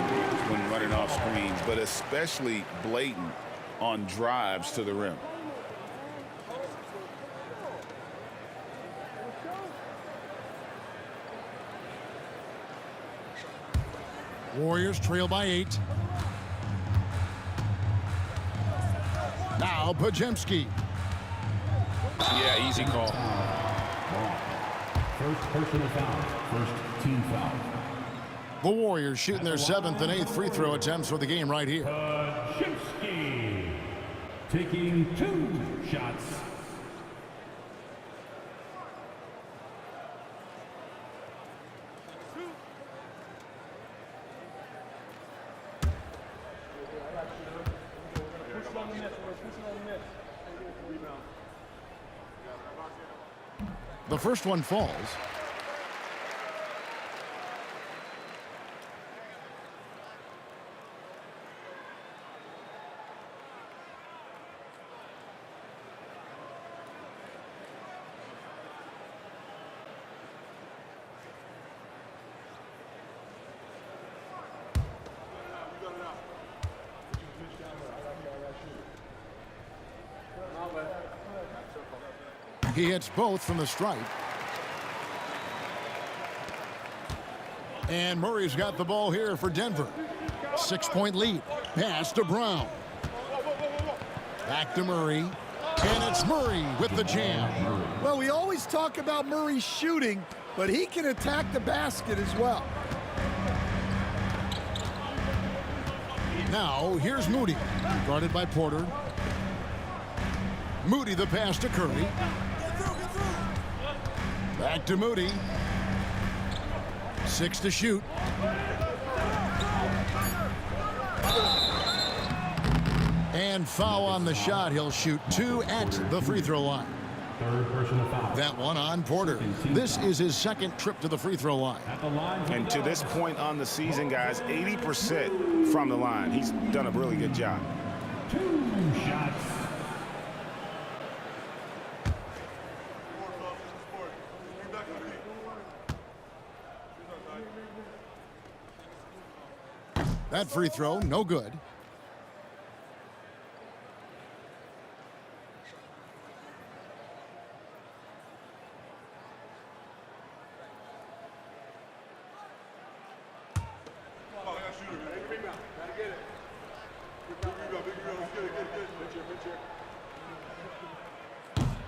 when running off screens, but especially blatant on drives to the rim. Warriors trail by 8. Now Podziemski. Yeah, easy call. First personal foul. First team foul. The Warriors shooting their 7th and 8th free throw attempts for the game right here. Podziemski taking 2 shots. The first one falls. He hits both from the stripe. And Murray's got the ball here for Denver. 6-point lead. Pass to Brown. Back to Murray. And it's Murray with the jam. Well, we always talk about Murray shooting, but he can attack the basket as well. Now, here's Moody. Guarded by Porter. Moody the pass to Curry. Back to Moody. 6 to shoot. And foul on the shot. He'll shoot 2 at the free throw line. Third personal foul. That one on Porter. This is his 2nd trip to the free throw line. And to this point on the season, guys, 80% from the line. He's done a really good job. 2 shots. That free throw, no good.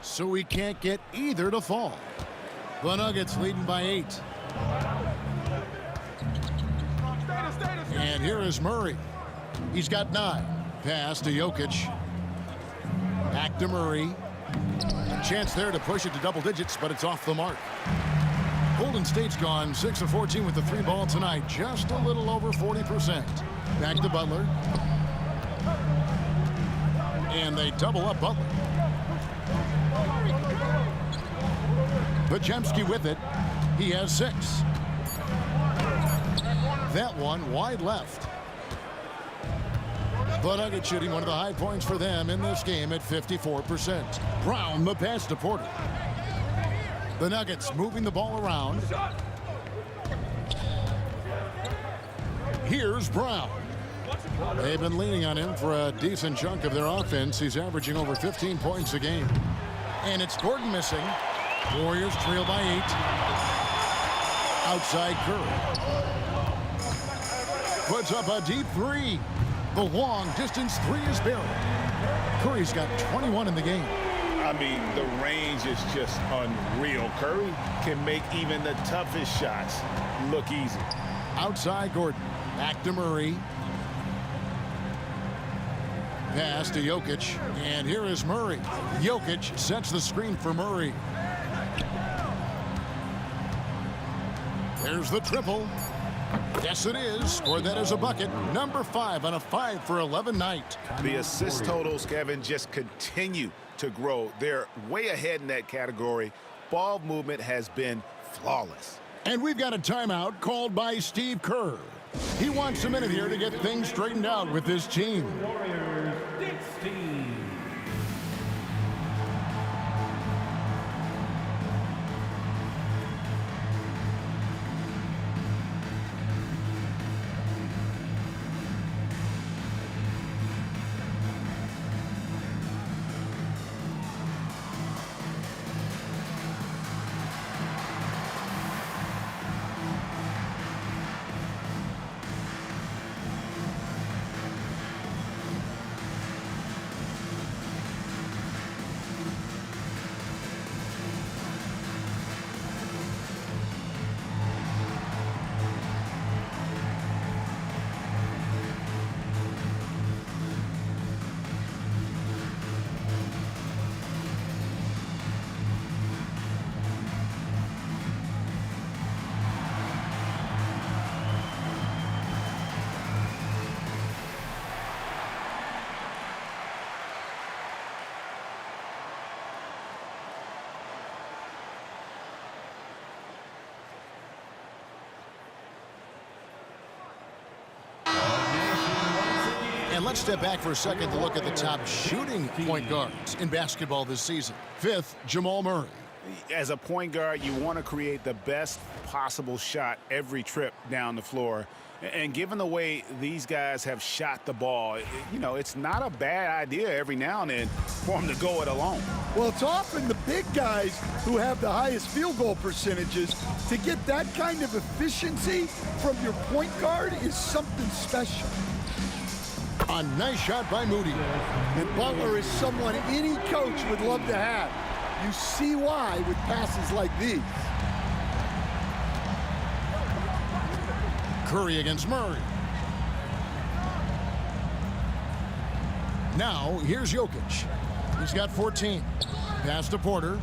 So we can't get either to fall. The Nuggets leading by 8. And here is Murray. He's got 9. Pass to Jokic. Back to Murray. Chance there to push it to double digits, but it's off the mark. Golden State's gone 6 of 14 with the 3 ball tonight. Just a little over 40%. Back to Butler. And they double up Butler. Podziemski with it. He has 6. That one wide left. The Nuggets shooting one of the high points for them in this game at 54%. Brown the pass to Porter. The Nuggets moving the ball around. Here's Brown. They've been leaning on him for a decent chunk of their offense. He's averaging over 15 points a game. And it's Gordon missing. Warriors trail by 8. Outside Curry. Puts up a deep three. The long distance three is buried. Curry's got 21 in the game. I mean, the range is just unreal. Curry can make even the toughest shots look easy. Outside Gordon. Back to Murray. Pass to Jokic. And here is Murray. Jokic sets the screen for Murray. There's the triple. Yes, it is. Scored that as a bucket. Number 5 on a 5 for 11 night. The assist totals, Kevin, just continue to grow. They're way ahead in that category. Ball movement has been flawless. And we've got a timeout called by Steve Kerr. He wants a minute here to get things straightened out with his team. Warriors, 16. And let's step back for a second to look at the top shooting point guards in basketball this season. 5th, Jamal Murray. As a point guard, you want to create the best possible shot every trip down the floor. And given the way these guys have shot the ball, you know, it's not a bad idea every now and then for them to go it alone. Well, it's often the big guys who have the highest field goal percentages. To get that kind of efficiency from your point guard is something special. A nice shot by Moody. And Butler is someone any coach would love to have. You see why with passes like these. Curry against Murray. Now, here's Jokic. He's got 14. Pass to Porter.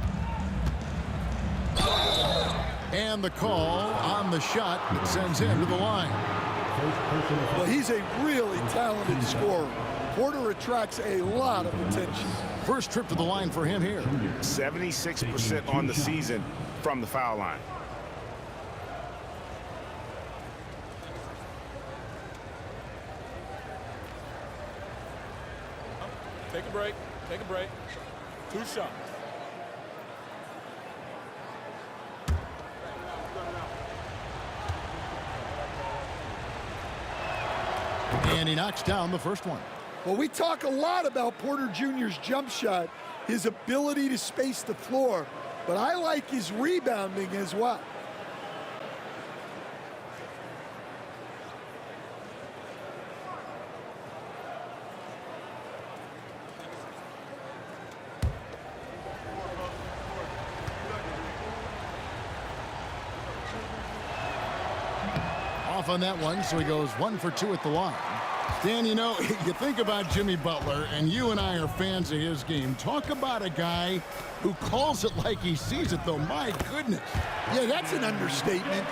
And the call on the shot that sends him to the line. Well, he's a really talented scorer. Porter attracts a lot of attention. First trip to the line for him here. 76% on the season from the foul line. Take a break. Take a break. 2 shots. And he knocks down the first one. Well, we talk a lot about Porter Jr.'s jump shot, his ability to space the floor, but I like his rebounding as well. Off on that one, so he goes 1 for 2 at the line. Dan, you know, you think about Jimmy Butler, and you and I are fans of his game. Talk about a guy who calls it like he sees it, though. My goodness. Yeah, that's an understatement.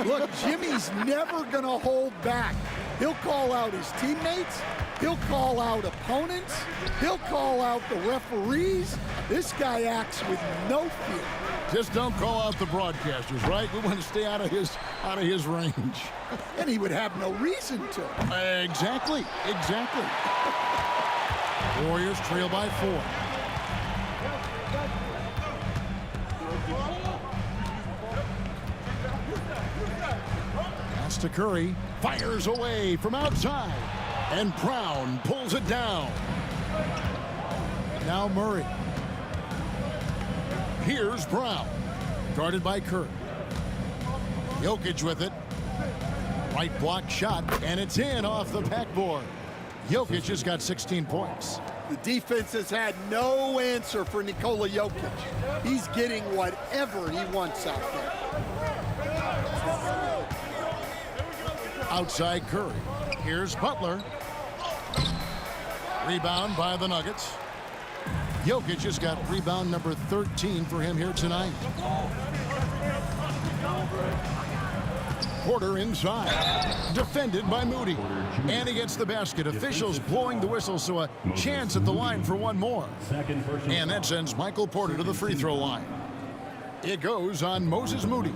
Look, Jimmy's never going to hold back. He'll call out his teammates. He'll call out opponents. He'll call out the referees. This guy acts with no fear. Just don't call out the broadcasters, right? We want to stay out of his range. And he would have no reason to. Exactly. Warriors trail by 4. Pass to Curry. Fires away from outside. And Brown pulls it down. Now Murray. Here's Brown. Guarded by Curry. Jokic with it. Right block shot, and it's in off the backboard. Jokic has got 16 points. The defense has had no answer for Nikola Jokic. He's getting whatever he wants out there. Outside Curry. Here's Butler. Rebound by the Nuggets. Jokic has got rebound number 13 for him here tonight. Porter inside. Defended by Moody. And he gets the basket. Officials blowing the whistle, so a chance at the line for one more. And that sends Michael Porter to the free throw line. It goes on Moses Moody.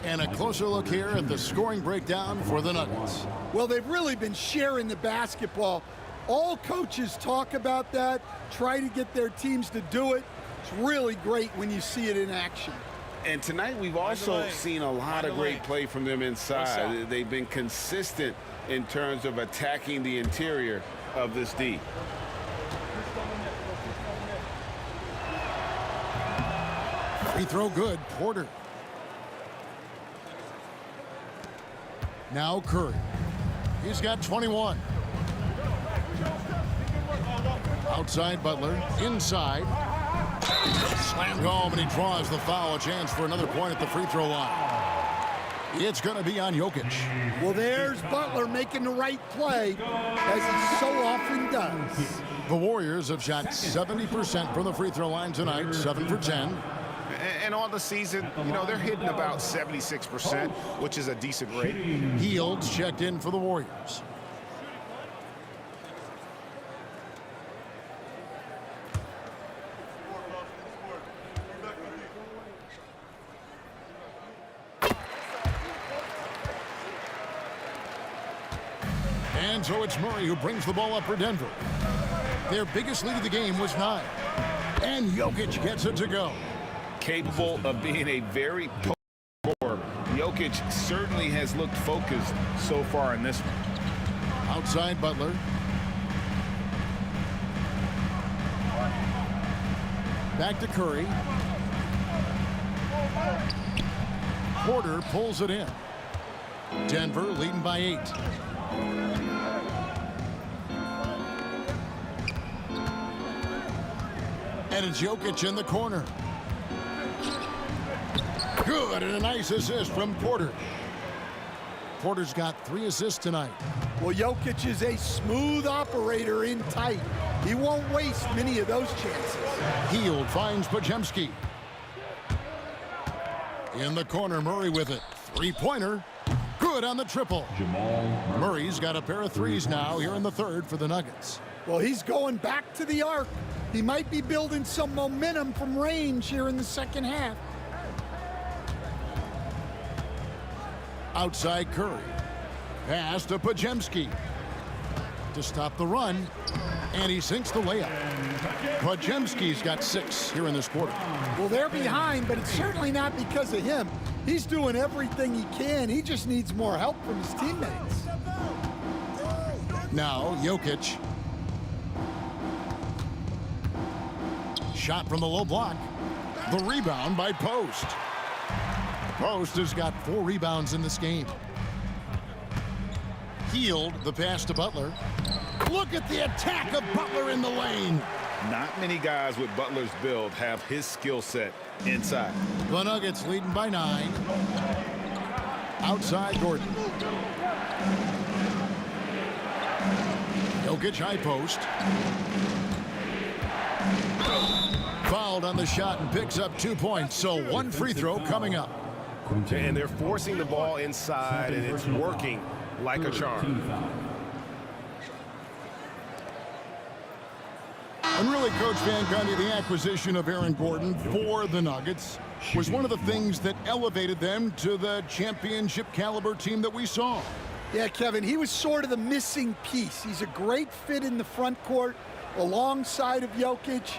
And a closer look here at the scoring breakdown for the Nuggets. Well, they've really been sharing the basketball. All coaches talk about that, try to get their teams to do it. It's really great when you see it in action. And tonight we've also seen a lot of great play from them inside. They've been consistent in terms of attacking the interior of this D. Free throw good, Porter. Now Curry. He's got 21. Outside Butler, inside. Slammed home, and he draws the foul. A chance for another point at the free throw line. It's going to be on Jokic. Well, there's Butler making the right play, as he so often does. The Warriors have shot 70% from the free throw line tonight, 7 for 10. And on the season, you know, they're hitting about 76%, which is a decent rate. Hields checked in for the Warriors. And so it's Murray who brings the ball up for Denver. Their biggest lead of the game was 9. And Jokic gets it to go. Capable of being a very potent scorer. Jokic certainly has looked focused so far in this one. Outside Butler. Back to Curry. Porter pulls it in. Denver leading by 8. And it's Jokic in the corner. Good, and a nice assist from Porter. Porter's got 3 assists tonight. Well, Jokic is a smooth operator in tight. He won't waste many of those chances. Hield finds Podziemski. In the corner, Murray with it. 3-pointer. Good on the triple. Murray's got a pair of 3s now here in the third for the Nuggets. Well, he's going back to the arc. He might be building some momentum from range here in the second half. Outside Curry. Pass to Podziemski. To stop the run. And he sinks the layup. Podziemski's got 6 here in this quarter. Well, they're behind, but it's certainly not because of him. He's doing everything he can. He just needs more help from his teammates. Now, Jokic. Shot from the low block. The rebound by Post. Post has got 4 rebounds in this game. Hield the pass to Butler. Look at the attack of Butler in the lane. Not many guys with Butler's build have his skill set inside. The Nuggets leading by 9. Outside Gordon. Jokic high post. Fouled on the shot and picks up 2 points. So 1 free throw coming up. And they're forcing the ball inside, and it's working like a charm. And really, Coach Van Gundy, the acquisition of Aaron Gordon for the Nuggets was one of the things that elevated them to the championship caliber team that we saw. Yeah, Kevin, he was sort of the missing piece. He's a great fit in the front court alongside of Jokic.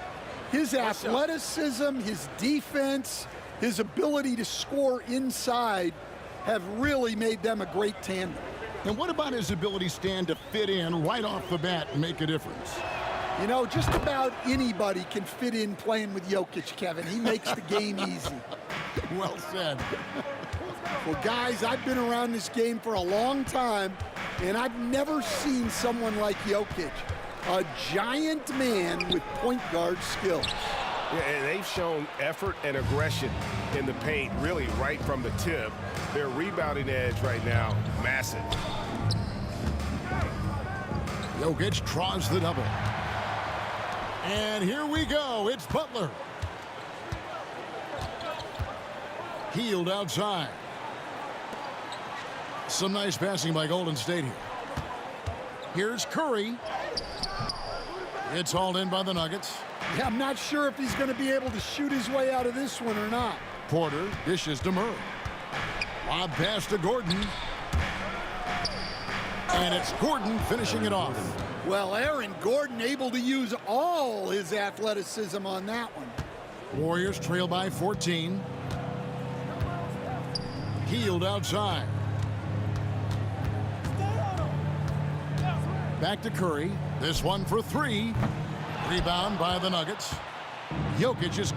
His athleticism, his defense, his ability to score inside have really made them a great tandem. And what about his ability, Stan, to fit in right off the bat and make a difference? You know, just about anybody can fit in playing with Jokic, Kevin. He makes the game easy. Well said. Well, guys, I've been around this game for a long time, and I've never seen someone like Jokic, a giant man with point guard skills. Yeah, and they've shown effort and aggression in the paint, really right from the tip. Their rebounding edge right now, massive. Jokic draws the double. And here we go. It's Butler. Hield outside. Some nice passing by Golden State here. Here's Curry. It's hauled in by the Nuggets. Yeah, I'm not sure if he's going to be able to shoot his way out of this one or not. Porter dishes to Murray. Lob pass to Gordon. And it's Gordon finishing it off. Well, Aaron Gordon able to use all his athleticism on that one. Warriors trail by 14. Hield outside. Back to Curry. This one for three. Rebound by the Nuggets. Jokic is...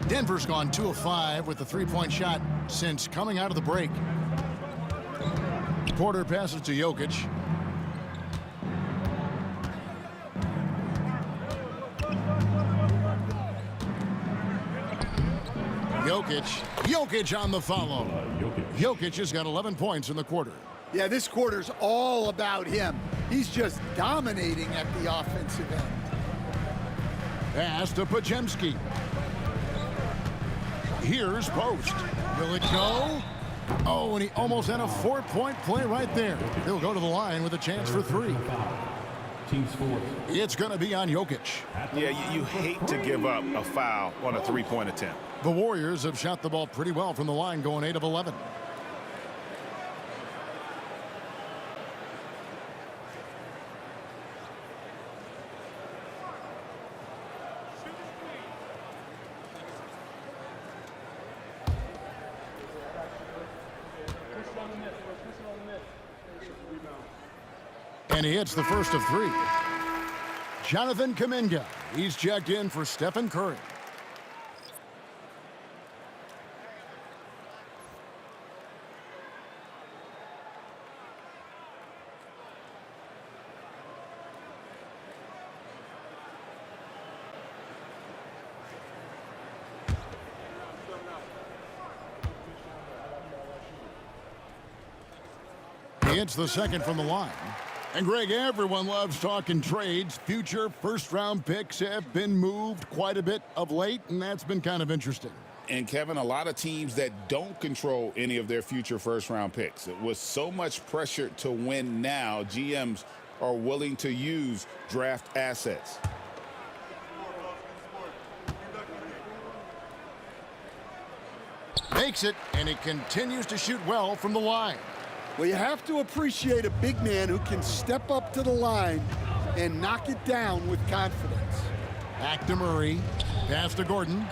Denver's gone 2 of 5 with the three-point shot since coming out of the break. Porter passes to Jokic. Jokic on the follow. Jokic has got 11 points in the quarter. Yeah, this quarter's all about him. He's just dominating at the offensive end. Pass to Podziemski. Here's Post. Will it go? Oh, and he almost had a 4-point play right there. He'll go to the line with a chance for 3. It's going to be on Jokic. Yeah, you hate to give up a foul on a three-point attempt. The Warriors have shot the ball pretty well from the line, going 8 of 11. And he hits the first of 3. Jonathan Kuminga. He's checked in for Stephen Curry. He hits the second from the line. And Greg, everyone loves talking trades. Future first-round picks have been moved quite a bit of late, and that's been kind of interesting. And, Kevin, a lot of teams that don't control any of their future first-round picks. With so much pressure to win now, GMs are willing to use draft assets. Makes it, and he continues to shoot well from the line. Well, you have to appreciate a big man who can step up to the line and knock it down with confidence. Back to Murray. Pass to Gordon.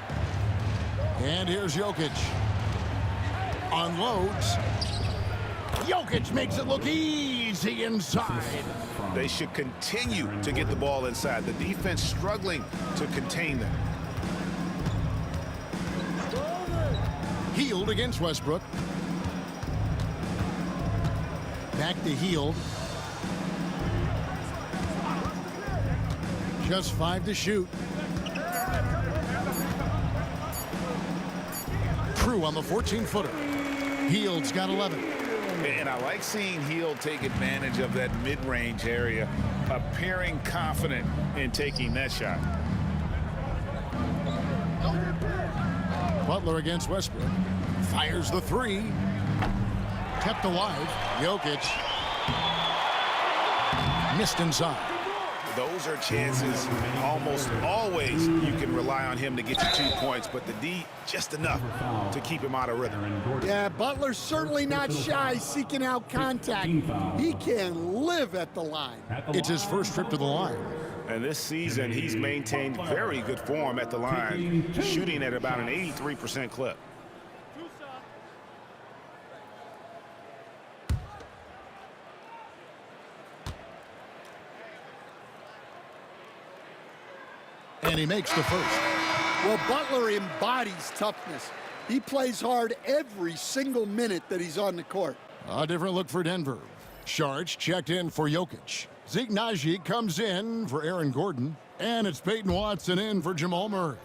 And here's Jokic. Unloads. Jokic makes it look easy inside. They should continue to get the ball inside. The defense struggling to contain them. Hield against Westbrook. Back to Hield. Just 5 to shoot. True on the 14-footer. Hield's got 11. And I like seeing Hield take advantage of that mid-range area, appearing confident in taking that shot. Butler against Westbrook. Fires the 3. Kept alive. Jokic. Missed inside. Those are chances almost always you can rely on him to get you 2 points, but the D just enough to keep him out of rhythm. Yeah, Butler's certainly not shy seeking out contact. He can live at the line. It's his first trip to the line. And this season, he's maintained very good form at the line, shooting at about an 83% clip. And he makes the first. Well, Butler embodies toughness. He plays hard every single minute that he's on the court. A different look for Denver. Sharch checked in for Jokic. Zeke Naji comes in for Aaron Gordon. And it's Peyton Watson in for Jamal Murray.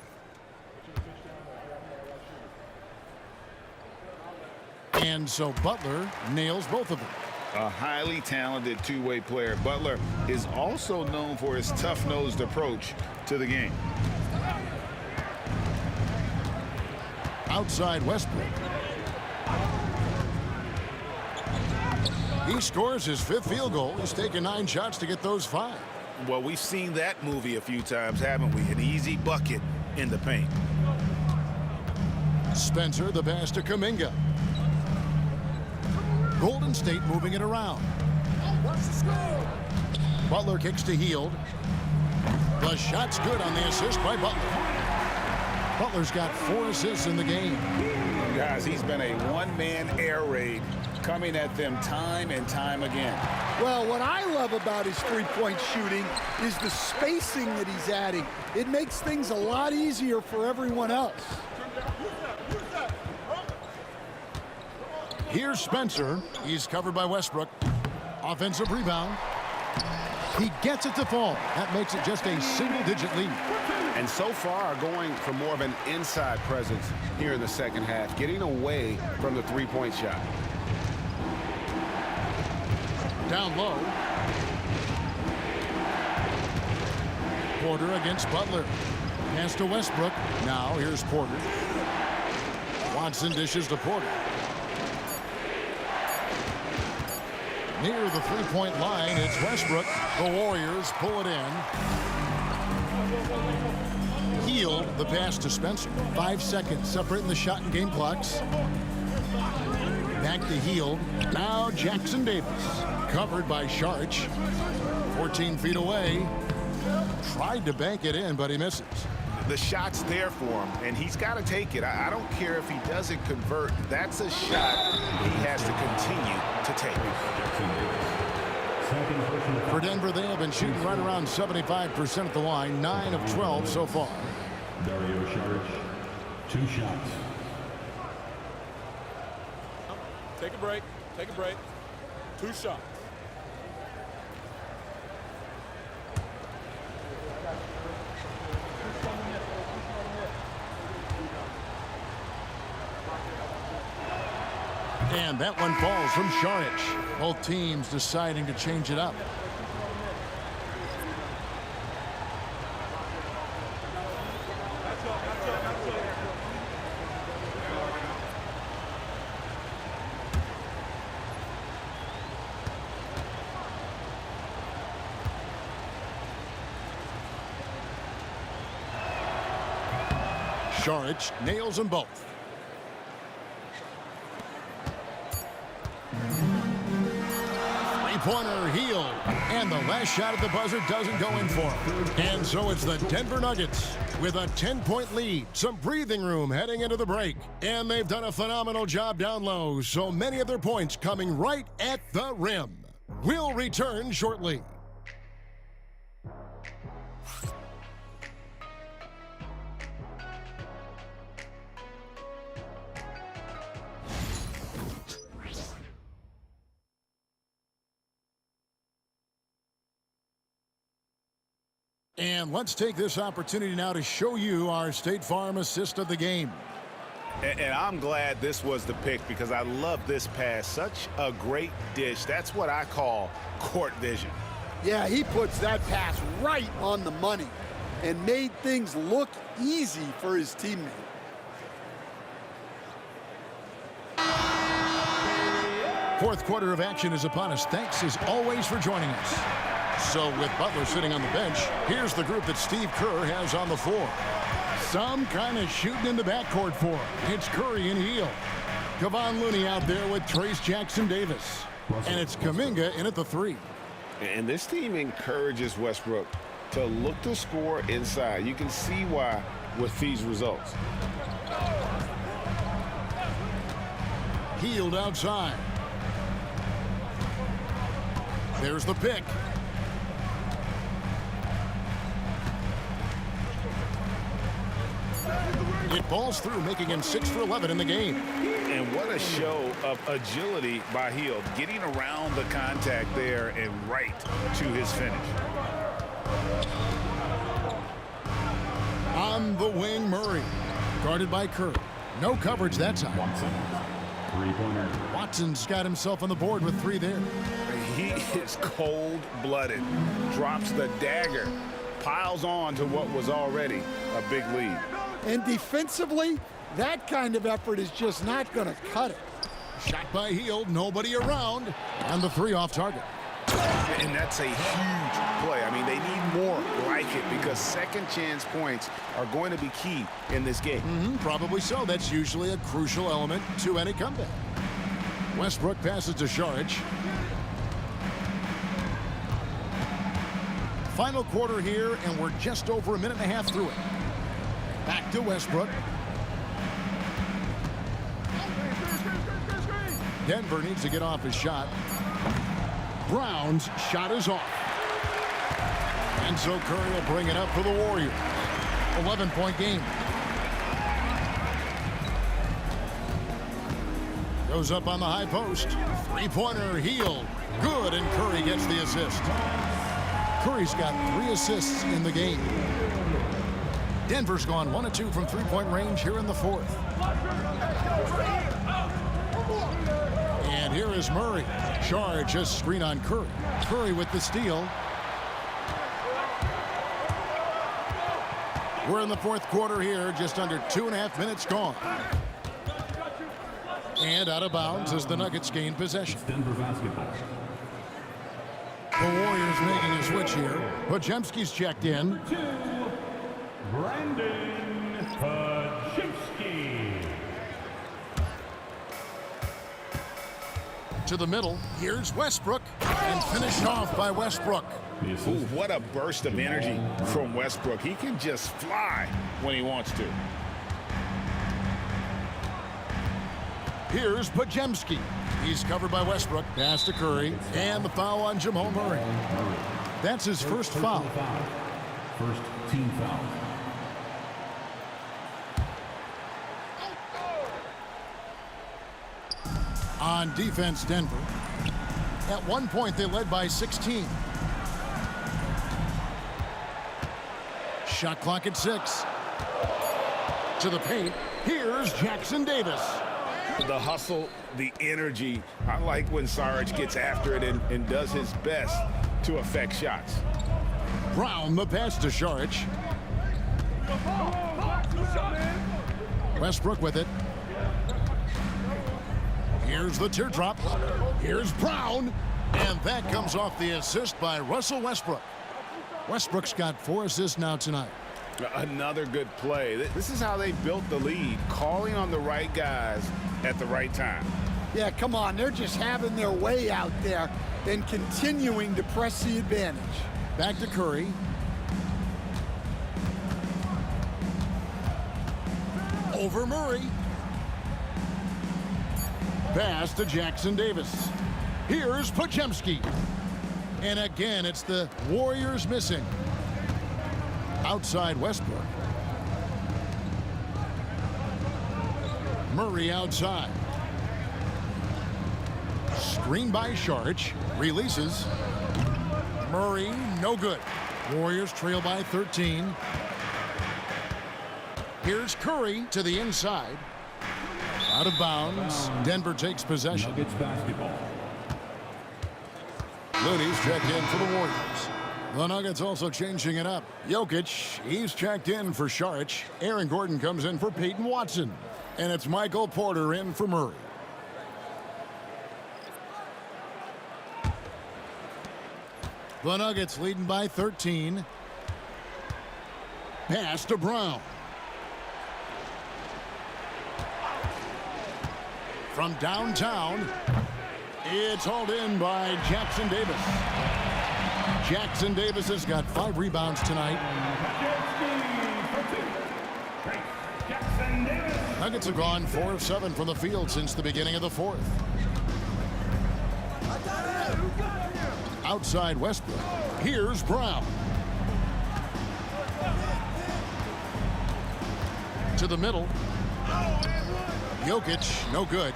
And so Butler nails both of them. A highly talented two-way player. Butler is also known for his tough-nosed approach to the game. Outside Westbrook. He scores his 5th field goal. He's taken 9 shots to get those 5. Well, we've seen that movie a few times, haven't we? An easy bucket in the paint. Spencer, the pass to Kuminga. Golden State moving it around. Butler kicks to Hield. The shot's good on the assist by Butler. Butler's got 4 assists in the game. Guys, he's been a one-man air raid coming at them time and time again. Well, what I love about his three-point shooting is the spacing that he's adding. It makes things a lot easier for everyone else. Here's Spencer. He's covered by Westbrook. Offensive rebound. He gets it to fall. That makes it just a single-digit lead. And so far, going for more of an inside presence here in the second half, getting away from the three-point shot. Down low. Porter against Butler. Pass to Westbrook. Now here's Porter. Watson dishes to Porter. Near the three-point line, it's Westbrook. The Warriors pull it in. Hield the pass to Spencer. 5 seconds separating the shot and game clocks. Back to Hield. Now Jackson Davis. Covered by Sharch. 14 feet away. Tried to bank it in, but he misses. The shot's there for him, and he's got to take it. I don't care if he doesn't convert. That's a shot he has to continue to take. For Denver, they have been shooting right around 75% at the line. 9 of 12 so far. Dario Saric, 2 shots. Take a break. Take a break. 2 shots. And that one falls from Saric. Both teams deciding to change it up. Saric nails them both. Three-pointer Hield. And the last shot at the buzzer doesn't go in for him. And so it's the Denver Nuggets with a 10-point lead. Some breathing room heading into the break. And they've done a phenomenal job down low. So many of their points coming right at the rim. We'll return shortly. And let's take this opportunity now to show you our State Farm assist of the game. And I'm glad this was the pick because I love this pass. Such a great dish. That's what I call court vision. Yeah, he puts that pass right on the money and made things look easy for his teammate. Fourth quarter of action is upon us. Thanks as always for joining us. So with Butler sitting on the bench, here's the group that Steve Kerr has on the floor. Some kind of shooting in the backcourt for him. It's Curry and Hield. Kevon Looney out there with Trace Jackson Davis. And it's Kuminga in at the 3. And this team encourages Westbrook to look to score inside. You can see why with these results. Hield outside. There's the pick. It falls through, making him 6 for 11 in the game. And what a show of agility by Hield, getting around the contact there and right to his finish. On the wing, Murray. Guarded by Kerr. No coverage that time. Watson's got himself on the board with 3 there. He is cold-blooded. Drops the dagger. Piles on to what was already a big lead. And defensively, that kind of effort is just not going to cut it. Shot by Hield, nobody around, and the 3 off target. And that's a huge play. I mean, they need more like it because second chance points are going to be key in this game. Probably so. That's usually a crucial element to any comeback. Westbrook passes to Saric. Final quarter here, and we're just over a minute and a half through it. Back to Westbrook. Denver needs to get off his shot. Brown's shot is off. And so Curry will bring it up for the Warriors. 11-point game. Goes up on the high post. 3-pointer, Hield. Good, and Curry gets the assist. Curry's got 3 assists in the game. Denver's gone 1 of 2 from 3-point range here in the 4th. And here is Murray. Charge a screen on Curry. Curry with the steal. We're in the 4th quarter here, just under 2.5 minutes gone. And out of bounds as the Nuggets gain possession. Denver basketball. The Warriors making a switch here. Podziemski's checked in. Brandon Podziemski. To the middle. Here's Westbrook. And finished off by Westbrook. Ooh, what a burst of energy from Westbrook. He can just fly when he wants to. Here's Podziemski. He's covered by Westbrook. Pass to Curry. And the foul on Jamal Murray. That's his first foul. First team foul. On defense, Denver. At one point, they led by 16. Shot clock at 6. To the paint. Here's Jackson Davis. The hustle, the energy. I like when Saric gets after it and does his best to affect shots. Brown, the pass to Saric. Westbrook with it. Here's the teardrop. Here's Brown. And that comes off the assist by Russell Westbrook. Westbrook's got 4 assists now tonight. Another good play. This is how they built the lead, calling on the right guys at the right time. Yeah, come on. They're just having their way out there and continuing to press the advantage. Back to Curry. Over Murray. Pass to Jackson Davis. Here's Podziemski. And again, it's the Warriors missing. Outside Westbrook. Murray outside. Screen by Saric. Releases. Murray, no good. Warriors trail by 13. Here's Curry to the inside. Out of bounds. Denver takes possession. Nuggets basketball. Looney's checked in for the Warriors. The Nuggets also changing it up. Jokic, he's checked in for Saric. Aaron Gordon comes in for Peyton Watson. And it's Michael Porter in for Murray. The Nuggets leading by 13. Pass to Brown. From downtown, it's hauled in by Jackson Davis. Jackson Davis has got 5 rebounds tonight. Nuggets have gone 4 of 7 from the field since the beginning of the 4th. Outside Westbrook. Here's Brown. to the middle. Jokic, no good.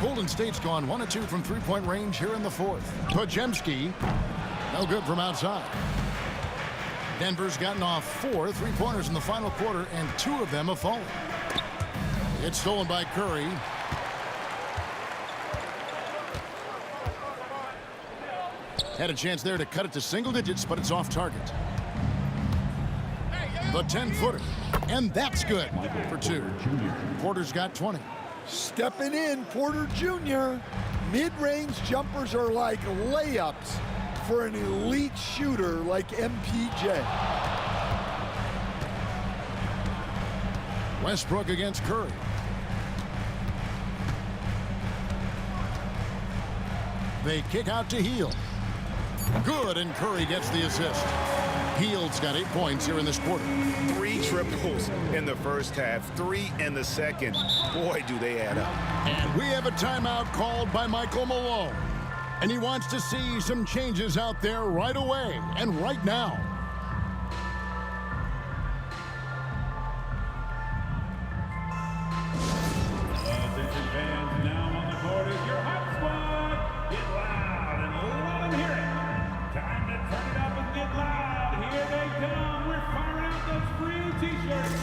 Golden State's gone 1 of 2 from three-point range here in the fourth. Podziemski, no good from outside. Denver's gotten off 4 three-pointers in the final quarter, and 2 of them have fallen. It's stolen by Curry. Had a chance there to cut it to single digits, but it's off target. The 10-footer, and that's good for 2. Porter's got 20. Stepping in, Porter Jr. Mid-range jumpers are like layups for an elite shooter like MPJ. Westbrook against Curry. They kick out to Hield. Good, and Curry gets the assist. Hield's got 8 points here in this quarter. 3 triples in the first half, 3 in the second. Boy, do they add up. And we have a timeout called by Michael Malone. And he wants to see some changes out there right away and right now. Attention fans, now on the court is your hot squad. Get loud and let them hear it. Time to turn it up and get loud. Here they come. We're firing out those free t-shirts.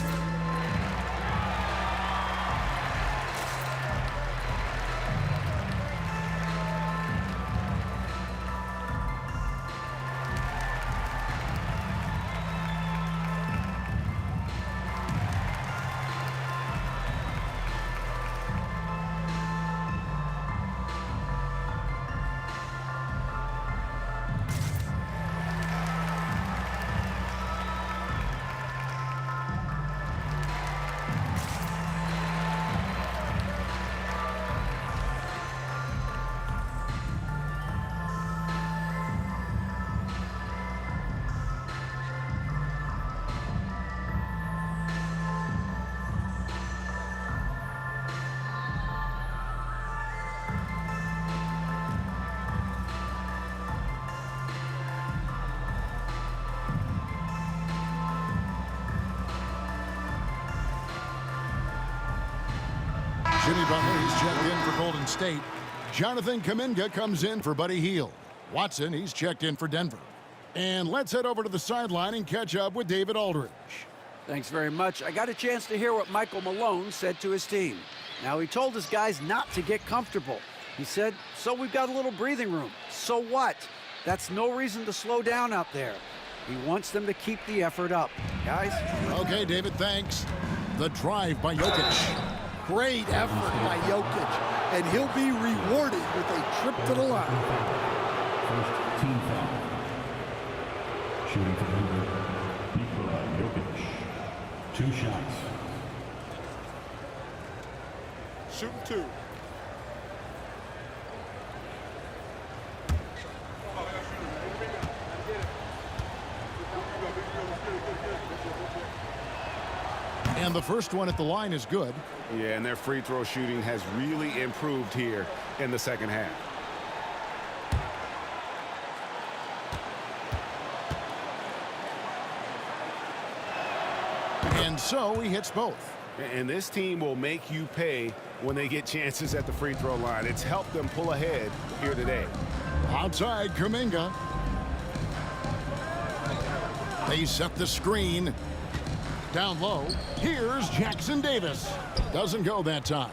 Jimmy Butler, he's checked in for Golden State. Jonathan Kuminga comes in for Buddy Hield. Watson, he's checked in for Denver. And let's head over to the sideline and catch up with David Aldridge. Thanks very much. I got a chance to hear what Michael Malone said to his team. Now, he told his guys not to get comfortable. He said, so we've got a little breathing room. So what? That's no reason to slow down out there. He wants them to keep the effort up. Guys? Okay, David, thanks. The drive by Jokic. Great effort by Jokic, and he'll be rewarded with a trip to the line. First team foul. Shooting for Denver, Nikola Jokic. 2 shots. Shooting 2. And the first one at the line is good. Yeah, and their free throw shooting has really improved here in the second half. And so he hits both. And this team will make you pay when they get chances at the free throw line. It's helped them pull ahead here today. Outside, Kuminga. They set the screen. Down low, here's Jackson Davis. Doesn't go that time.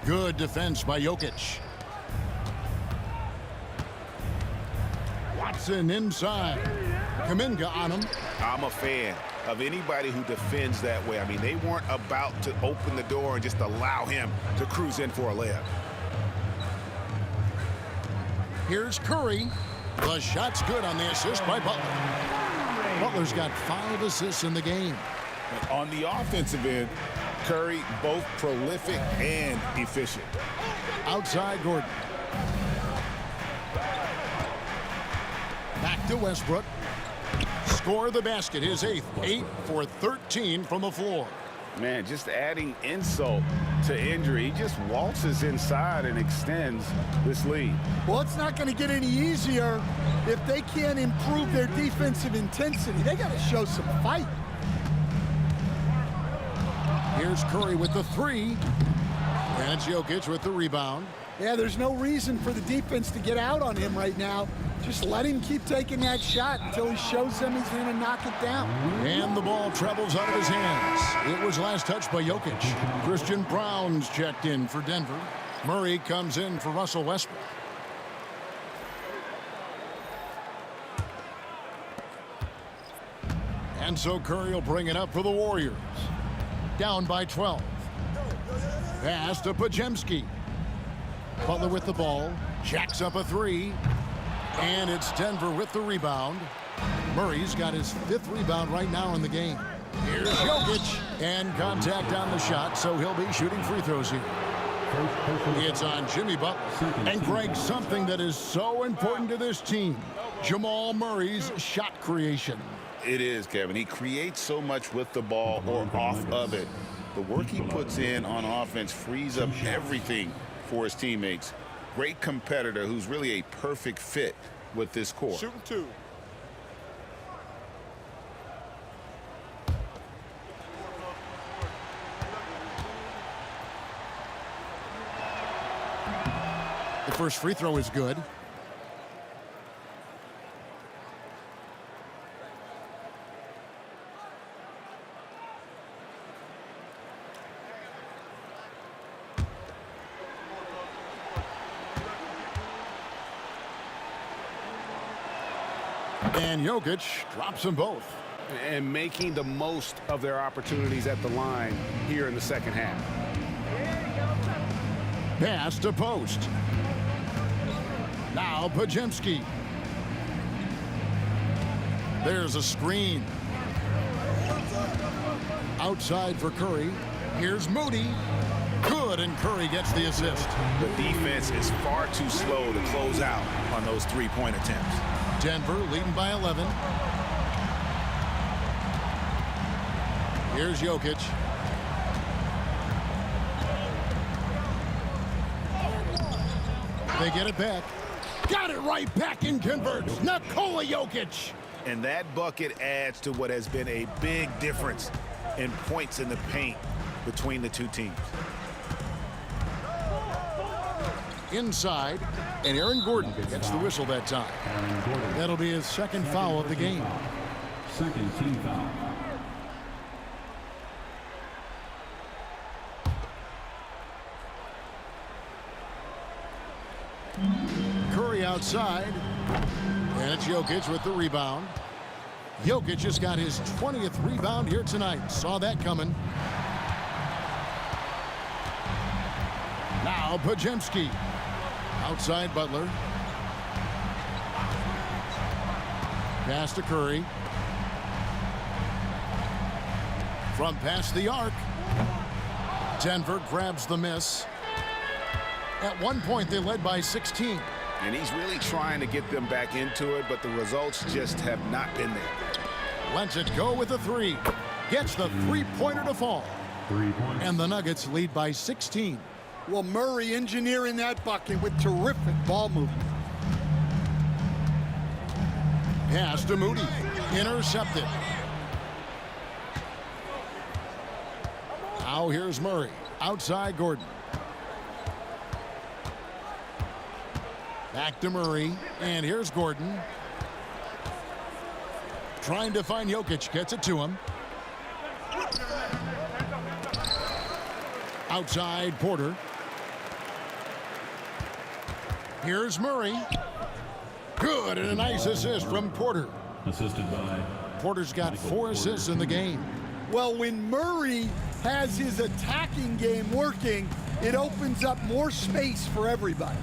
Good defense by Jokic. Watson inside. Kuminga on him. I'm a fan of anybody who defends that way. I mean, they weren't about to open the door and just allow him to cruise in for a layup. Here's Curry. The shot's good on the assist by Butler. Butler's got 5 assists in the game. On the offensive end, Curry both prolific and efficient. Outside Gordon. Back to Westbrook. Score the basket, his 8th. 8 for 13 from the floor. Man, just adding insult to injury. He just waltzes inside and extends this lead. Well, it's not going to get any easier if they can't improve their defensive intensity. They got to show some fight. Here's Curry with the three. And it's Jokic with the rebound. Yeah, there's no reason for the defense to get out on him right now. Just let him keep taking that shot until he shows them he's going to knock it down. And the ball travels out of his hands. It was last touched by Jokic. Christian Brown's checked in for Denver. Murray comes in for Russell Westbrook. And so Curry will bring it up for the Warriors. Down by 12. Pass to Podziemski. Butler with the ball. Jacks up a three. And it's Denver with the rebound. Murray's got his 5th rebound right now in the game. Here's Jokic. And contact on the shot, so he'll be shooting free throws here. It's on Jimmy Butler. And Greg, something that is so important to this team, Jamal Murray's shot creation. It is, Kevin. He creates so much with the ball or off of it. The work he puts in on offense frees up everything for his teammates. Great competitor who's really a perfect fit with this core. Shooting 2. The first free throw is good. And Jokic drops them both. And making the most of their opportunities at the line here in the second half. Pass to post. Now Podziemski. There's a screen. Outside for Curry. Here's Moody. Good, and Curry gets the assist. The defense is far too slow to close out on those three-point attempts. Denver leading by 11. Here's Jokic. They get it back. Got it right back and converts. Nikola Jokic. And that bucket adds to what has been a big difference in points in the paint between the two teams. Inside, and Aaron Gordon gets the whistle that time. That'll be his 2nd foul of the game. Second team foul. Curry outside, and it's Jokic with the rebound. Jokic just got his 20th rebound here tonight. Saw that coming. Now Podziemski. Outside Butler. Pass to Curry. From past the arc. Denver grabs the miss. At one point, they led by 16. And he's really trying to get them back into it, but the results just have not been there. Lets it go with a three. Gets the three-pointer to fall. 3 points. And the Nuggets lead by 16. Well, Murray engineering that bucket with terrific ball movement. Pass to Moody. Intercepted. Now here's Murray. Outside Gordon. Back to Murray. And here's Gordon. Trying to find Jokic. Gets it to him. Outside Porter. Here's Murray. Good, and a nice assist from Porter. Assisted by Porter's got 4 assists in the game. Well, when Murray has his attacking game working, it opens up more space for everybody.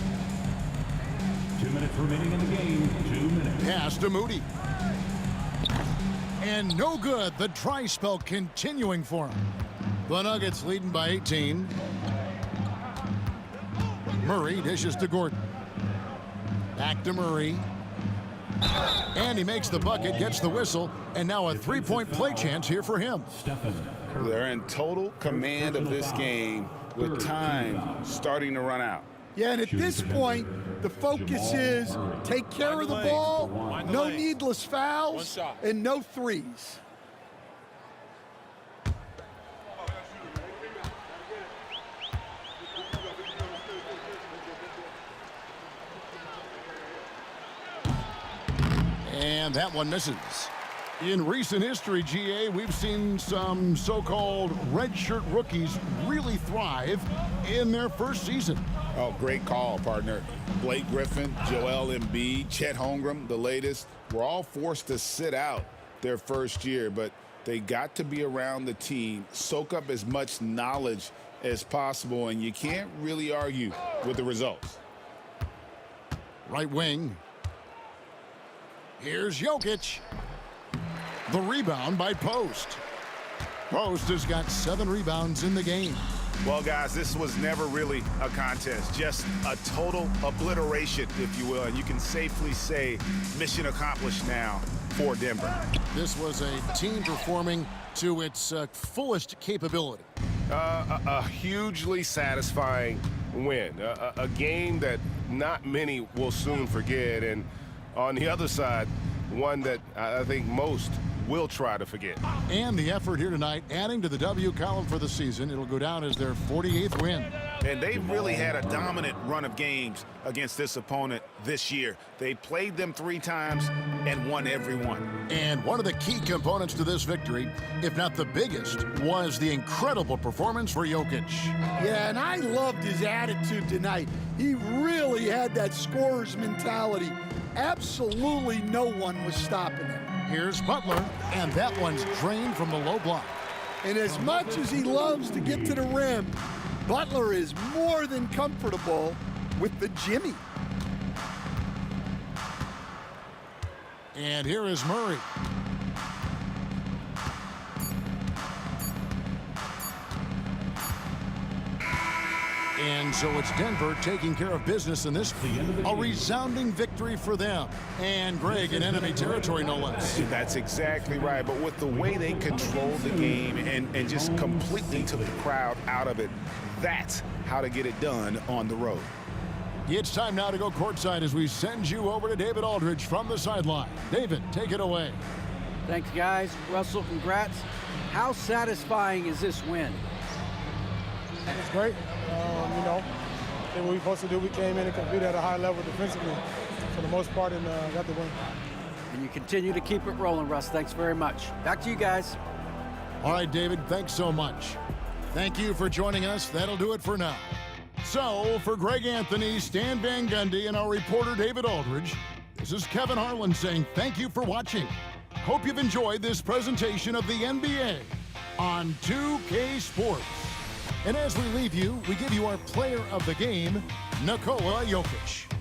2 minutes remaining in the game. 2 minutes. Pass to Moody. And no good. The dry spell continuing for him. The Nuggets leading by 18. Murray dishes to Gordon. Back to Murray. And he makes the bucket, gets the whistle, and now a three-point play chance here for him. They're in total command of this game with time starting to run out. Yeah, and at this point, the focus is take care of the ball, no needless fouls, and no threes. And that one misses. In recent history, GA, we've seen some so-called redshirt rookies really thrive in their first season. Oh, great call, partner. Blake Griffin, Joel Embiid, Chet Holmgren, the latest, were all forced to sit out their first year, but they got to be around the team, soak up as much knowledge as possible, and you can't really argue with the results. Right wing. Here's Jokic. The rebound by Post. Post has got 7 rebounds in the game. Well, guys, this was never really a contest, just a total obliteration, if you will. And you can safely say mission accomplished now for Denver. This was a team performing to its fullest capability. A hugely satisfying win. A game that not many will soon forget. And on the other side, one that I think most will try to forget. And the effort here tonight, adding to the W column for the season. It'll go down as their 48th win. And they've really had a dominant run of games against this opponent this year. They played them 3 times and won every one. And one of the key components to this victory, if not the biggest, was the incredible performance for Jokic. Yeah, and I loved his attitude tonight. He really had that scorer's mentality. Absolutely no one was stopping him. Here's Butler, and that one's drained from the low block. And as much as he loves to get to the rim, Butler is more than comfortable with the Jimmy. And here is Murray. And so it's Denver taking care of business in this. A resounding victory for them. And Greg in enemy territory, no less. That's exactly right. But with the way they controlled the game and just completely took the crowd out of it, that's how to get it done on the road. It's time now to go courtside as we send you over to David Aldridge from the sideline. David, take it away. Thanks, guys. Russell, congrats. How satisfying is this win? It's great. You know, did what we were supposed to do. We came in and competed at a high level defensively for the most part and got the win. And you continue to keep it rolling, Russ. Thanks very much. Back to you guys. All right, David, thanks so much. Thank you for joining us. That'll do it for now. So, for Greg Anthony, Stan Van Gundy, and our reporter David Aldridge, this is Kevin Harlan saying thank you for watching. Hope you've enjoyed this presentation of the NBA on 2K Sports. And as we leave you, we give you our player of the game, Nikola Jokic.